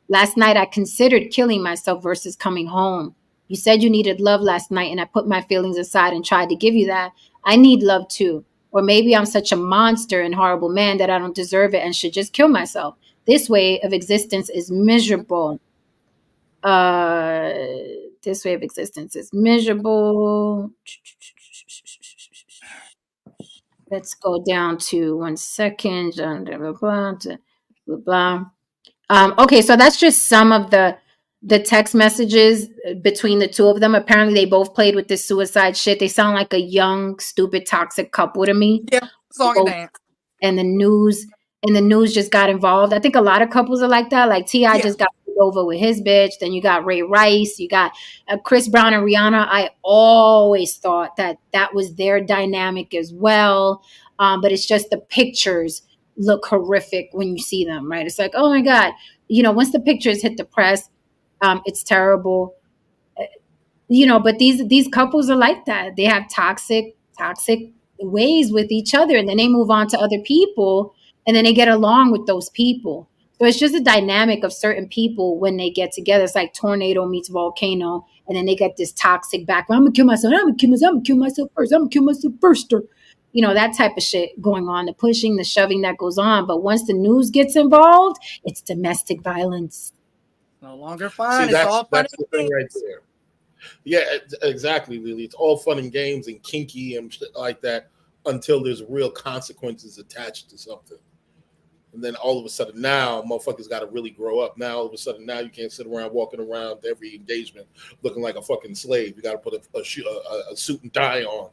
Last night, I considered killing myself versus coming home. You said you needed love last night, and I put my feelings aside and tried to give you that. I need love too. Or maybe I'm such a monster and horrible man that I don't deserve it and should just kill myself. This way of existence is miserable. This way of existence is miserable. Let's go down to 1 second. Blah, blah, blah, blah. Okay, so that's just some of the text messages between the two of them. Apparently, they both played with this suicide shit. They sound like a young, stupid, toxic couple to me. Yeah, song and dance. And the news just got involved. I think a lot of couples are like that. Like T.I. just got pulled over with his bitch. Then you got Ray Rice. You got Chris Brown and Rihanna. I always thought that was their dynamic as well. But it's just the pictures look horrific when you see them, right? It's like, oh my God. Once the pictures hit the press, it's terrible. But these couples are like that. They have toxic ways with each other, and then they move on to other people, and then they get along with those people. So it's just a dynamic of certain people when they get together. It's like tornado meets volcano, and then they get this toxic background. I'm gonna kill myself. I'm gonna kill myself first. I'm gonna kill myself first. Or, that type of shit going on, the pushing, the shoving that goes on. But once the news gets involved, it's domestic violence. No longer fun. It's that's all fun that's and the thing right games. there. Yeah, exactly, Lily. It's all fun and games and kinky and shit like that until there's real consequences attached to something. And then all of a sudden now, motherfuckers got to really grow up. Now, all of a sudden now, you can't sit around walking around every engagement looking like a fucking slave. You got to put a suit and tie on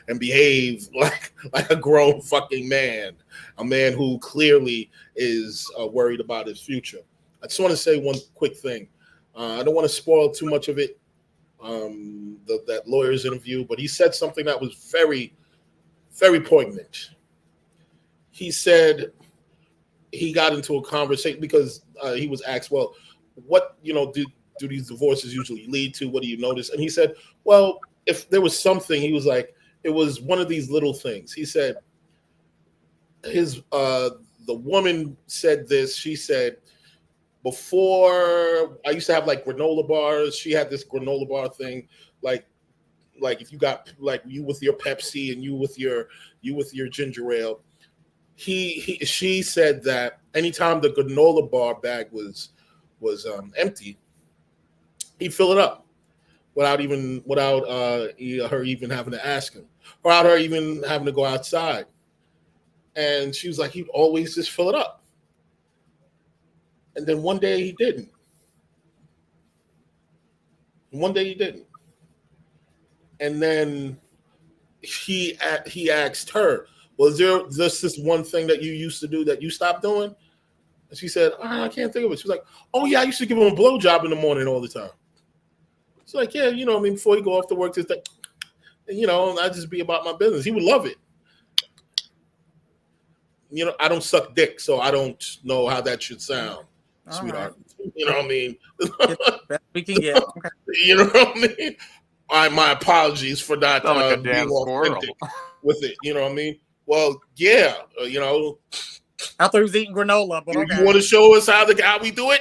and behave like a grown fucking man, a man who clearly is worried about his future. I just want to say one quick thing. I don't want to spoil too much of it, that lawyer's interview, but he said something that was very, very poignant. He said he got into a conversation because he was asked, well, what, do these divorces usually lead to? What do you notice? And he said, well, if there was something, he was like, it was one of these little things. He said the woman said this. She said, before I used to have like granola bars. She had this granola bar thing, like if you got like you with your Pepsi and you with your ginger ale. She said that anytime the granola bar bag was empty, he'd fill it up without her even having to ask him, without her even having to go outside. And she was like, he'd always just fill it up. And then one day he didn't. And then he asked her, was there this one thing that you used to do that you stopped doing? And she said, I can't think of it. She was like, oh yeah, I used to give him a blowjob in the morning all the time. She's like, yeah, before you go off to work, just like, I just be about my business. He would love it. I don't suck dick, so I don't know how that should sound, sweetheart. Right. You know what I mean? We can get. Okay. You know what I mean? My apologies for not like being authentic with it. You know what I mean? Well, yeah, I thought he was eating granola, but okay. You want to show us how we do it?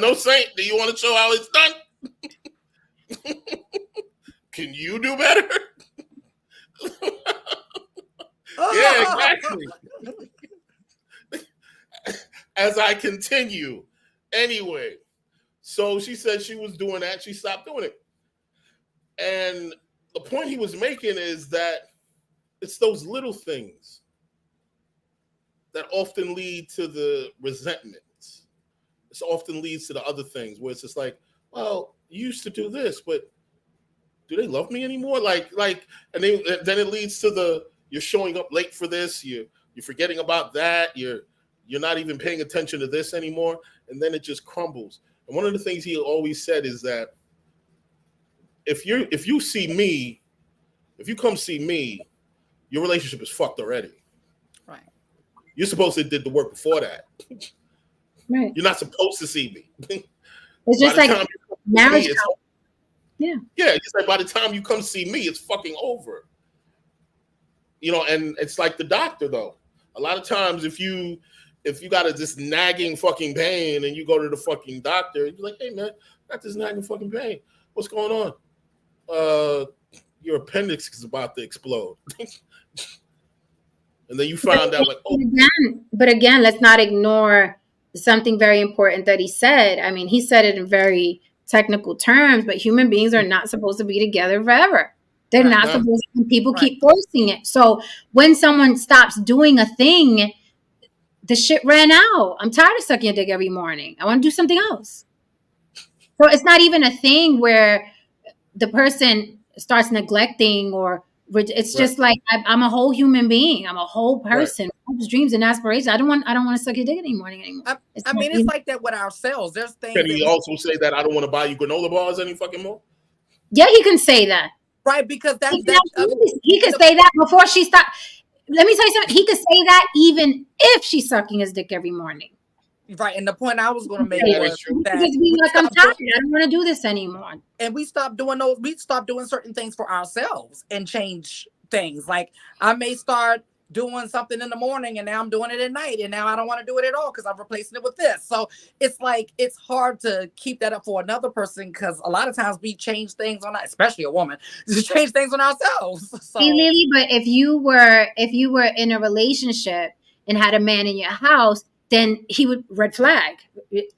No, Saint, do you want to show how it's done? Can you do better? Yeah, exactly. As I continue, anyway, so she said she was doing that. She stopped doing it. And the point he was making is that it's those little things that often lead to the resentment. This often leads to the other things where it's just like, well, you used to do this, but do they love me anymore? And then it leads to you're showing up late for this, you're forgetting about that, you're not even paying attention to this anymore, and then it just crumbles. And one of the things he always said is that if you come see me, your relationship is fucked already. Right. You're supposed to did the work before that. Right. You're not supposed to see me. It's just like marriage. Yeah, it's like by the time you come see me, it's fucking over. And it's like the doctor though. A lot of times if you got this nagging fucking pain and you go to the fucking doctor, you're like, hey man, I got this nagging fucking pain. What's going on? Your appendix is about to explode. And then you found out like, oh. But again, let's not ignore something very important that he said. I mean, he said it in very technical terms, but human beings are not supposed to be together forever. They're not supposed to, and people keep forcing it. So when someone stops doing a thing, the shit ran out. I'm tired of sucking a dick every morning. I want to do something else. So it's not even a thing where the person starts neglecting or it's just like I'm a whole human being. I'm a whole person. Hopes, dreams, and aspirations. I don't want to suck your dick anymore. It's like that with ourselves. There's things. Can he also say that I don't want to buy you granola bars any fucking more? Yeah, he can say that. Right, because he can say that before she stops. Let me tell you something. He could say that even if she's sucking his dick every morning. Right, and the point I was going to make was that I'm tired. I don't want to do this anymore. And we stopped doing those. We stopped doing certain things for ourselves and change things. Like I may start doing something in the morning, and now I'm doing it at night, and now I don't want to do it at all because I'm replacing it with this. So it's like it's hard to keep that up for another person because a lot of times we change things on, especially a woman, to change things on ourselves. So. Hey, Lily, but if you were in a relationship and had a man in your house, then he would red flag.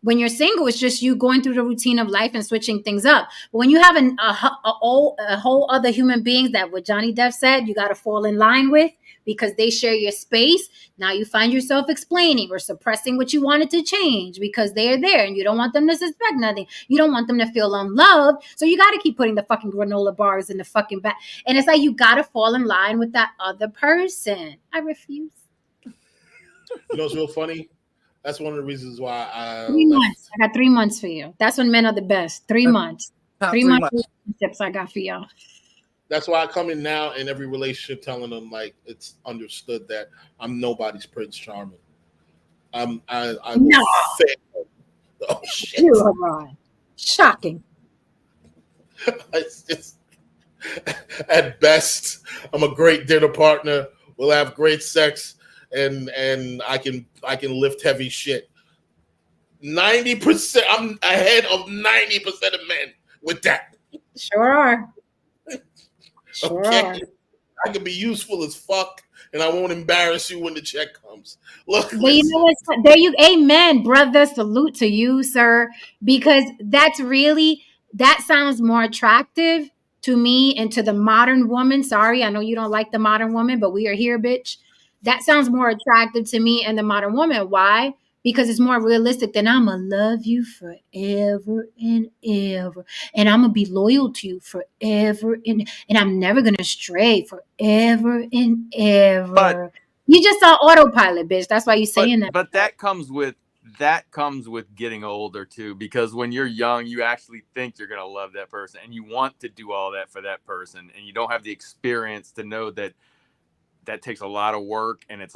When you're single, it's just you going through the routine of life and switching things up. But when you have a whole other human beings that what Johnny Depp said, you got to fall in line with because they share your space. Now you find yourself explaining or suppressing what you wanted to change because they're there and you don't want them to suspect nothing. You don't want them to feel unloved. So you got to keep putting the fucking granola bars in the fucking back. And it's like, you got to fall in line with that other person. I refuse. You know what's real funny? That's one of the reasons why I 3 months. I got 3 months for you. That's when men are the best. 3 months. 3 months relationships I got for y'all. That's why I come in now in every relationship telling them like it's understood that I'm nobody's Prince Charming. I No. Oh shit! You are wrong. Shocking. It's just, at best, I'm a great dinner partner. We'll have great sex, and I can lift heavy shit. 90%. I'm ahead of 90% of men with that. Sure are. Sure are. I can be useful as fuck, and I won't embarrass you when the check comes. Look, but you know what? There you, amen, brother. Salute to you, sir, because that sounds more attractive to me and to the modern woman. Sorry, I know you don't like the modern woman, but we are here, bitch. That sounds more attractive to me and the modern woman. Why? Because it's more realistic than I'm going to love you forever and ever. And I'm going to be loyal to you forever. And I'm never going to stray forever and ever. But you just saw autopilot, bitch. That's why you're saying that. But that comes with getting older too, because when you're young, you actually think you're going to love that person and you want to do all that for that person. And you don't have the experience to know that takes a lot of work and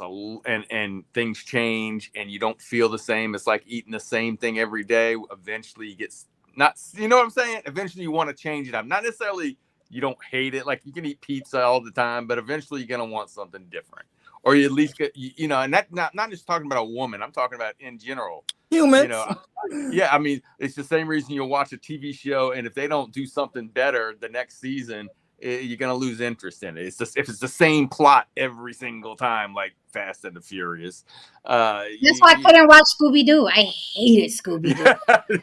and things change and you don't feel the same. It's like eating the same thing every day. Eventually you get not, you know what I'm saying? Eventually you want to change it up. Not necessarily you don't hate it. Like you can eat pizza all the time, but eventually you're going to want something different. Or you at least get, you know, and that not just talking about a woman. I'm talking about in general. Humans. You know, yeah, I mean, it's the same reason you'll watch a TV show, and if they don't do something better the next season, you're gonna lose interest in it. It's just if it's the same plot every single time, like Fast and the Furious. That's why I couldn't watch Scooby-Doo. I hated Scooby-Doo.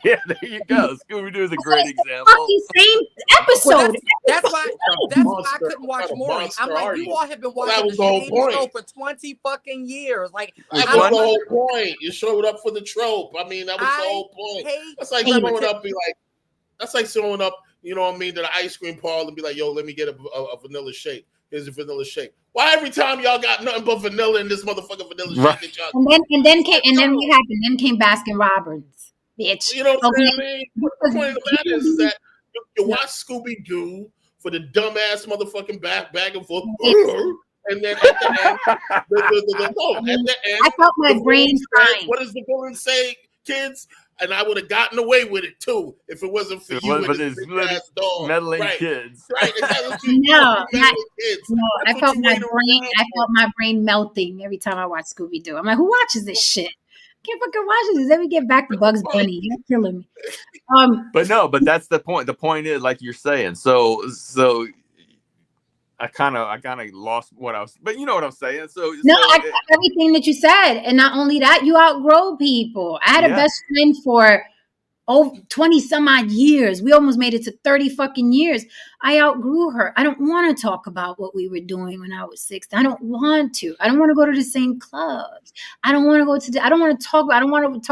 Yeah, there you go. Scooby-Doo is a great example. Fucking same episode. That's why I couldn't watch Maury. I'm like, you all have been watching the same show for 20 fucking years. Like, that was the whole point. You showed up for the trope. I mean, that was the whole point. That's like showing up, that's like showing up, you know what I mean, to the ice cream parlor and be like, yo, let me get a vanilla shake. Here's a vanilla shake. Why every time y'all got nothing but vanilla in this motherfucking vanilla shake? That y'all and then what happened? Then came Baskin Robbins, bitch. You know what I'm saying? The point of the matter is that you watch Scooby Doo for the dumbass motherfucking back and forth, and then at the end, at the end, I felt my brain crying. What does the villain say, kids? And I would have gotten away with it too if it wasn't for you and this big-ass dog. Meddling kids. Right. No, I felt my brain melting every time I watch Scooby Doo. I'm like, who watches this shit? I can't fucking watch this. Let me get back to Bugs Bunny. You're killing me. But that's the point. The point is, like you're saying. So I kind of lost what I was, but you know what I'm saying. I got everything that you said, and not only that, you outgrow people. I had a best friend for 20 some odd years. We almost made it to 30 fucking years. I outgrew her. I don't want to talk about what we were doing when I was 16. I don't want to. I don't want to go to the same clubs. I don't want to I don't want to talk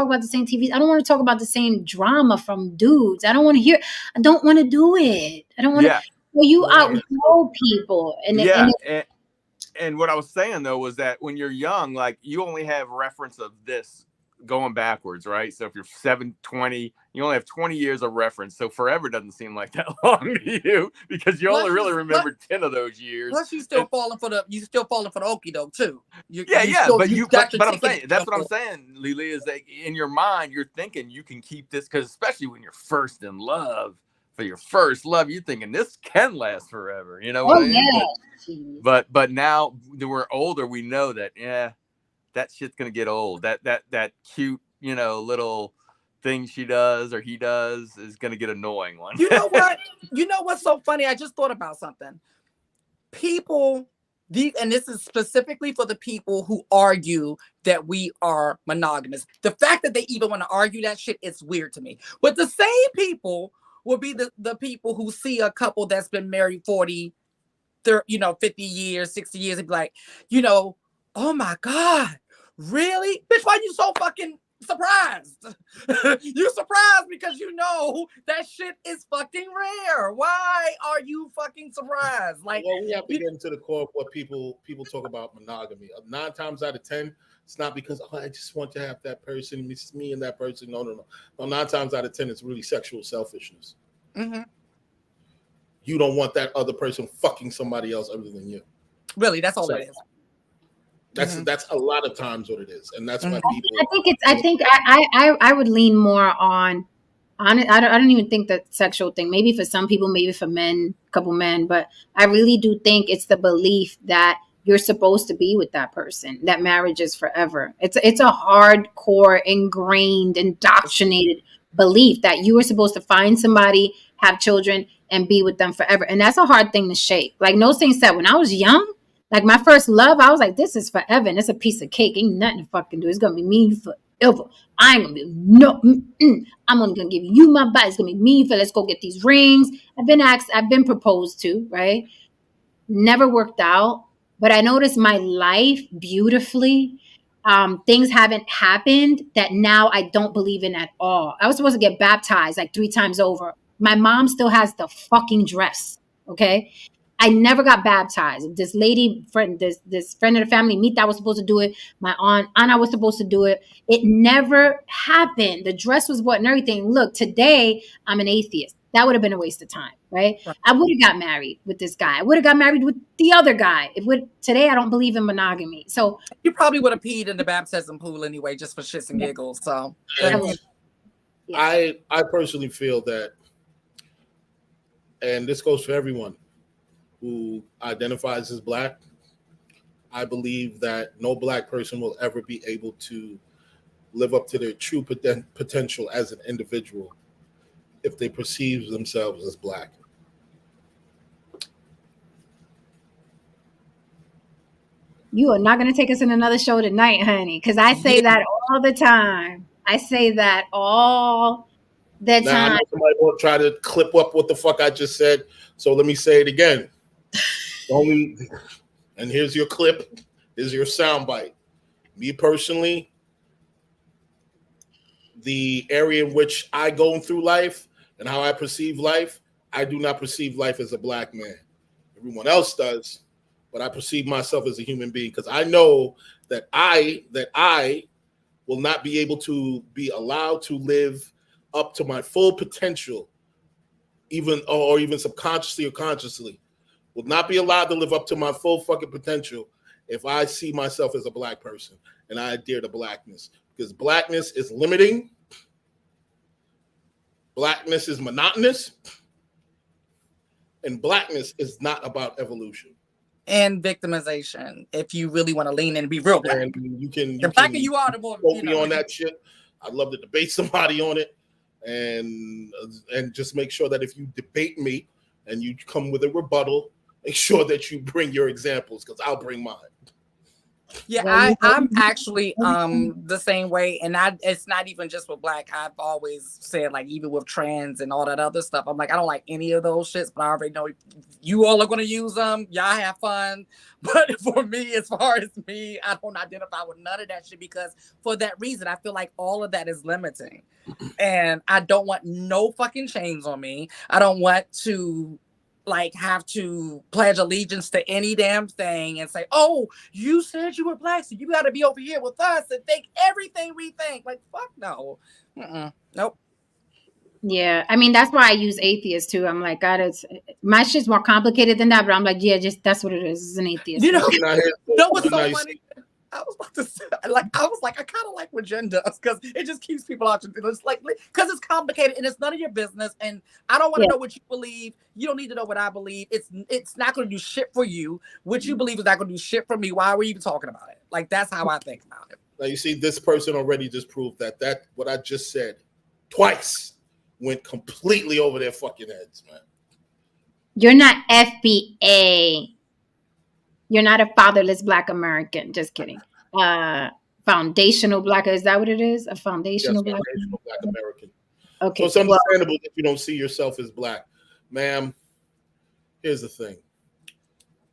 about the same TVs. I don't want to talk about the same drama from dudes. I don't want to hear. I don't want to do it. I don't want to. Well, you outgrow people. And what I was saying, though, was that when you're young, like you only have reference of this going backwards, right? So if you're 20, you only have 20 years of reference. So forever doesn't seem like that long to you because you only really remember 10 of those years. Plus, you still falling for the okie doke too. But I'm saying that's what I'm saying, Lily, is that in your mind you're thinking you can keep this because especially when you're first in love. For your first love, you're thinking this can last forever, you know what I mean? But now that we're older, we know that that shit's gonna get old. That cute, you know, little thing she does or he does is gonna get annoying one. You know what? You know what's so funny? I just thought about something. People And this is specifically for the people who argue that we are monogamous. The fact that they even want to argue that shit is weird to me. But the same people will be the people who see a couple that's been married 40, 30, 50 years, 60 years, and be like, oh my God, really? Bitch, why you so fucking surprised? You surprised because you know that shit is fucking rare. Why are you fucking surprised? Like, well, we have to get into the core of what people talk about monogamy. 9 times out of 10, it's not because I just want to have that person, it's me and that person. No. 9 times out of 10, it's really sexual selfishness. Mm-hmm. You don't want that other person fucking somebody else other than you. Really, that's all it is. That's a lot of times what it is, and that's why people. I would lean more on it. I don't even think that sexual thing. Maybe for some people, maybe for men, a couple men, but I really do think it's the belief that you're supposed to be with that person. That marriage is forever. It's a hardcore, ingrained, indoctrinated belief that you are supposed to find somebody, have children, and be with them forever. And that's a hard thing to shake. Like No Saints said, when I was young, like my first love, I was like, this is forever. And it's a piece of cake. Ain't nothing to fucking do. It's going to be me forever. I ain't going to be, no, I'm only going to give you my body. It's going to be me for, let's go get these rings. I've been proposed to, right? Never worked out. But I noticed my life beautifully. Things haven't happened that now I don't believe in at all. I was supposed to get baptized like 3 times over. My mom still has the fucking dress. Okay. I never got baptized. This lady friend, this friend of the family, Mita, was supposed to do it. My aunt Anna was supposed to do it. It never happened. The dress was bought and everything. Look, today I'm an atheist. That would have been a waste of time, right? I would have got married with this guy. I would have got married with the other guy. Today I don't believe in monogamy. So you probably would have peed in the baptism pool anyway, just for shits and giggles. So I personally feel that, and this goes for everyone who identifies as Black, I believe that no Black person will ever be able to live up to their true potential as an individual if they perceive themselves as Black. You are not going to take us in another show tonight, honey, because I say that all the time. I say that all the time. I know somebody will try to clip up what the fuck I just said, so let me say it again. And here's your clip. Here's your soundbite. Me personally, the area in which I go through life and how I perceive life, I do not perceive life as a Black man. Everyone else does, but I perceive myself as a human being because I know that I will not be able to be allowed to live up to my full potential, even subconsciously or consciously. Will not be allowed to live up to my full fucking potential if I see myself as a Black person and I adhere to Blackness. Because Blackness is limiting. Blackness is monotonous. And Blackness is not about evolution. And victimization, if you really want to lean in and be real Black. And the blacker you are, the more quote me on that shit. I'd love to debate somebody on it. And just make sure that if you debate me and you come with a rebuttal, make sure that you bring your examples because I'll bring mine. Yeah, I'm actually the same way, and it's not even just with Black. I've always said, like, even with trans and all that other stuff, I'm like, I don't like any of those shits, but I already know you all are going to use them. Y'all have fun. But for me, as far as me, I don't identify with none of that shit because for that reason, I feel like all of that is limiting. And I don't want no fucking chains on me. I don't want to have to pledge allegiance to any damn thing and say, oh, you said you were Black, so you got to be over here with us and think everything we think. Like, fuck no. Nope. Yeah, I mean, that's why I use atheist too. I'm like, God, my shit's more complicated than that, but I'm like, yeah, just that's what it is. It's an atheist. You know what's so funny? I was about to say, I kind of like what Jen does because it just keeps people out. It's like, because it's complicated and it's none of your business. And I don't want to know what you believe. You don't need to know what I believe. It's not going to do shit for you. What you believe is not going to do shit for me. Why are we even talking about it? Like, that's how I think about it. Now, you see, this person already just proved that what I just said twice went completely over their fucking heads, man. You're not FBA. You're not a fatherless Black American. Just kidding. Foundational Black. Is that what it is? A foundational Yes, Black. foundational Black American. Okay. So it's understandable that you don't see yourself as Black, ma'am. Here's the thing.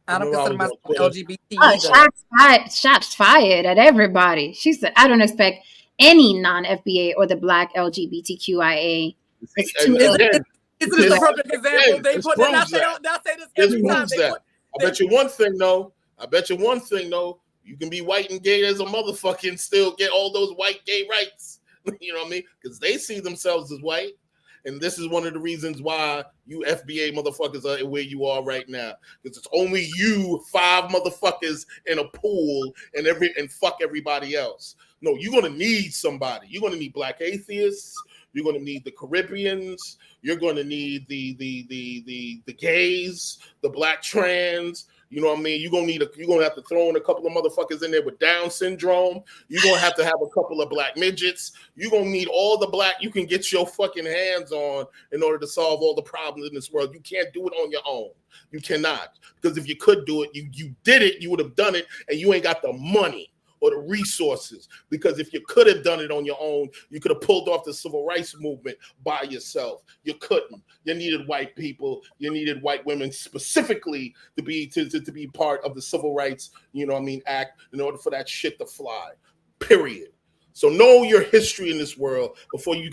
I don't consider myself LGBT either. Shots fired at everybody. She said, I don't expect any non-FBA or the Black LGBTQIA. It's a perfect example. They put it out there. They'll say this every time. I bet you one thing, though. You can be white and gay as a motherfucker and still get all those white gay rights. You know what I mean? Because they see themselves as white. And this is one of the reasons why you FBA motherfuckers are where you are right now. Because it's only you 5 motherfuckers in a pool and fuck everybody else. No, you're gonna need somebody. You're gonna need Black atheists. You're gonna need the Caribbeans. You're gonna need the gays, the Black trans. You know what I mean? You're gonna have to throw in a couple of motherfuckers in there with Down syndrome. You're gonna have to have a couple of Black midgets. You're gonna need all the Black you can get your fucking hands on in order to solve all the problems in this world. You can't do it on your own. You cannot. Because if you could do it, you did it, you would have done it, and you ain't got the money or the resources. Because if you could have done it on your own, you could have pulled off the civil rights movement by yourself. You couldn't. You needed white people. You needed white women specifically to be part of the civil rights, act in order for that shit to fly. Period. So know your history in this world before you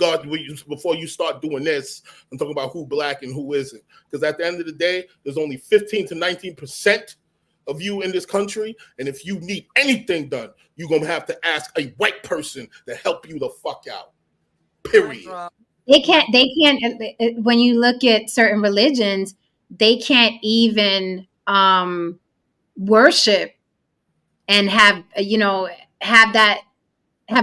start doing this and talking about who Black and who isn't. Because at the end of the day, there's only 15 to 19% of you in this country, and if you need anything done, you're gonna have to ask a white person to help you the fuck out. Period. They can't. When you look at certain religions, they can't even worship and have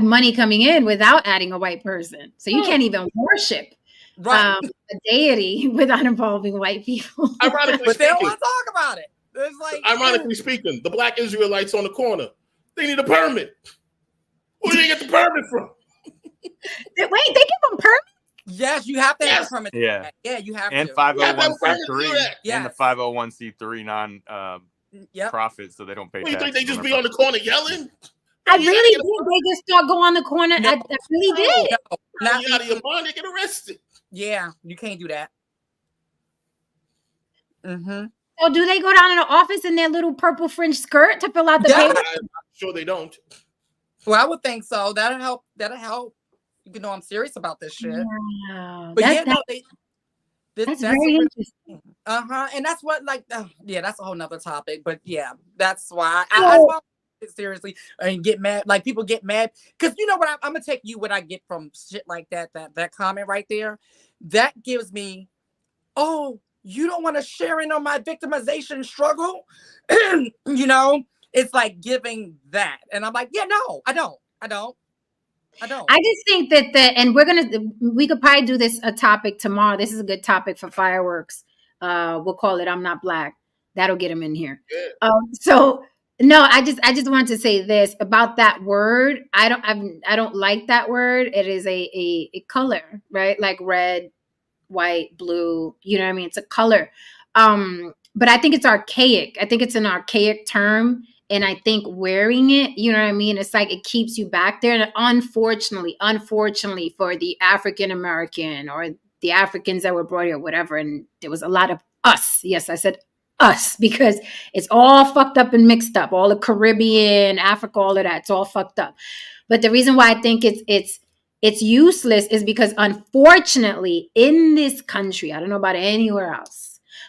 money coming in without adding a white person. So you can't even worship a deity without involving white people. Ironically they don't want to talk about it. Ironically speaking, the Black Israelites on the corner, they need a permit. Where did they get the permit from? Wait, they give them permit? Yes, you have to have a permit. Yeah, you have and to. 501c3 and the 501c3 non profits, so they don't pay. What, you think they just be on the corner yelling? I really did. They just start go on the corner. I really did. Now you out of your mind, they get arrested. Yeah, you can't do that. Mm-hmm. So do they go down in the office in their little purple fringe skirt to fill out the paper? I'm sure they don't. Well, I would think so. That'll help. You know, I'm serious about this shit. Wow. But that's very interesting. And that's what, that's a whole nother topic. But yeah, that's why I it seriously and get mad. Like, people get mad because you know what? I'm gonna take you what I get from shit like that. That comment right there, that gives me, oh, you don't want to share in on my victimization struggle. It's like giving that. And I'm like, yeah, no, I don't. I just think that and we could probably do this a topic tomorrow. This is a good topic for fireworks. We'll call it I'm Not Black. That'll get them in here. Yeah. So no, I just wanted to say this about that word. I don't like that word. It is a color, right? Like red, white, blue, you know what I mean? It's a color. But I think it's archaic. I think it's an archaic term. And I think wearing it, you know what I mean? It's like it keeps you back there. And unfortunately for the African American or the Africans that were brought here, whatever. And there was a lot of us. Yes, I said us because it's all fucked up and mixed up. All the Caribbean, Africa, all of that. It's all fucked up. But the reason why I think it's useless is because unfortunately in this country, I don't know about anywhere else,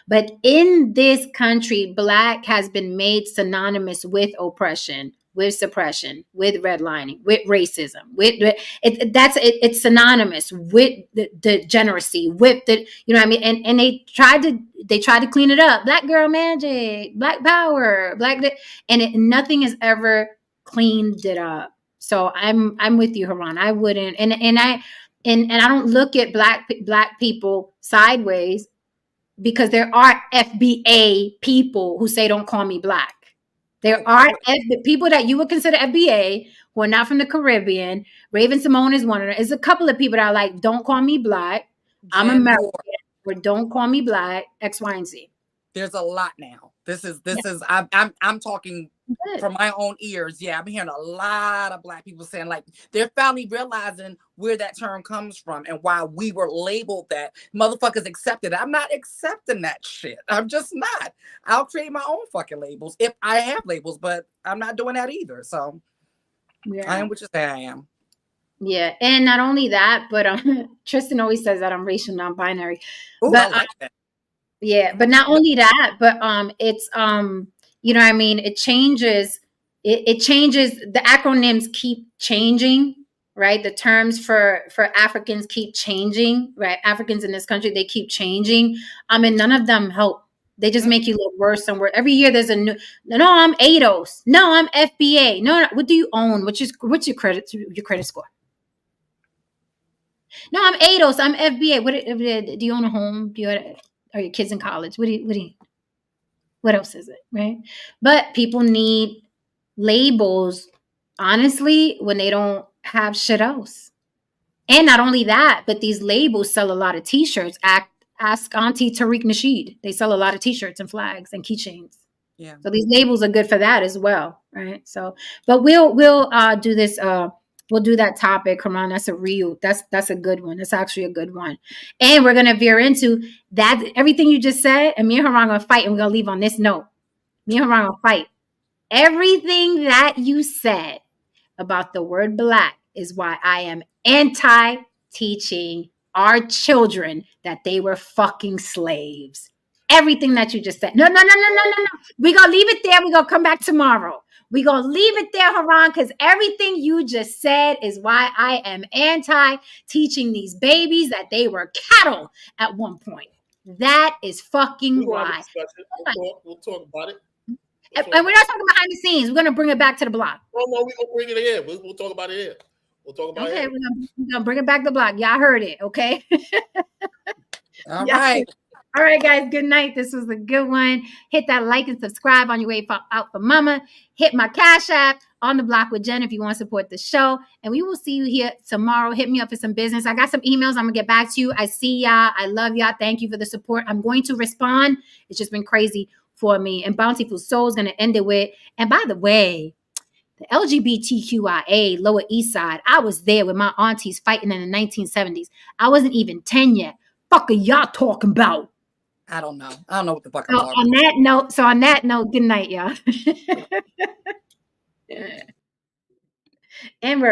but in this country, Black has been made synonymous with oppression, with suppression, with redlining, with racism, it's synonymous with the degeneracy, with the, you know what I mean? And they tried to clean it up. Black girl magic, Black power, nothing has ever cleaned it up. So I'm with you, Haran. I wouldn't, and I don't look at black people sideways because there are FBA people who say don't call me Black. There are people that you would consider FBA who are not from the Caribbean. Raven Simone is one of them. There's a couple of people that are like, don't call me Black. I'm American, or don't call me Black. X, Y, and Z. There's a lot now. This is I'm talking from my own ears. Yeah, I'm hearing a lot of Black people saying like they're finally realizing where that term comes from and why we were labeled that. Motherfuckers accepted it. I'm not accepting that shit. I'm just not. I'll create my own fucking labels if I have labels, but I'm not doing that either. So I am what you say I am. Yeah, and not only that, but Tristan always says that I'm racial non-binary. Oh, But I like that. yeah, but not only that, but it's you know what I mean, it changes. It changes. The acronyms keep changing, right? The terms for Africans keep changing, right? Africans in this country, they keep changing. And none of them help. They just make you look worse and worse. Every year there's a new. No, I'm ADOS. No, I'm FBA. No, what do you own? What's your credit score? No, I'm ADOS. I'm FBA. Do you own a home? Are your kids in college? What else is it, right? But people need labels, honestly, when they don't have shit else. And not only that, but these labels sell a lot of T-shirts. Ask Auntie Tariq Nasheed. They sell a lot of T-shirts and flags and keychains. Yeah. So these labels are good for that as well, right? So, but we'll do this. We'll do that topic, Karan. That's a good one. That's actually a good one. And we're gonna veer into that everything you just said. And me and Haran gonna fight, and we're gonna leave on this note. Me and Haran gonna fight. Everything that you said about the word Black is why I am anti-teaching our children that they were fucking slaves. Everything that you just said. No. We're going to leave it there. We're going to come back tomorrow. We're going to leave it there, Haran, because everything you just said is why I am anti-teaching these babies that they were cattle at one point. That is fucking why. We'll talk about it. And we're not talking behind the scenes. We're going to bring it back to the block. No, we're going to bring it here. We'll talk about it here. We'll talk about it. Okay, we're gonna bring it back to the block. Y'all heard it, okay? All right. All right, guys. Good night. This was a good one. Hit that like and subscribe on your way out for mama. Hit my Cash App on the block with Jen if you want to support the show. And we will see you here tomorrow. Hit me up for some business. I got some emails. I'm gonna get back to you. I see y'all. I love y'all. Thank you for the support. I'm going to respond. It's just been crazy for me. And Bountiful Soul is gonna end it with. And by the way, the LGBTQIA Lower East Side, I was there with my aunties fighting in the 1970s. I wasn't even 10 yet. Fuck are y'all talking about? I don't know. I don't know what the fuck I'm talking about. On that note, good night, y'all. And we're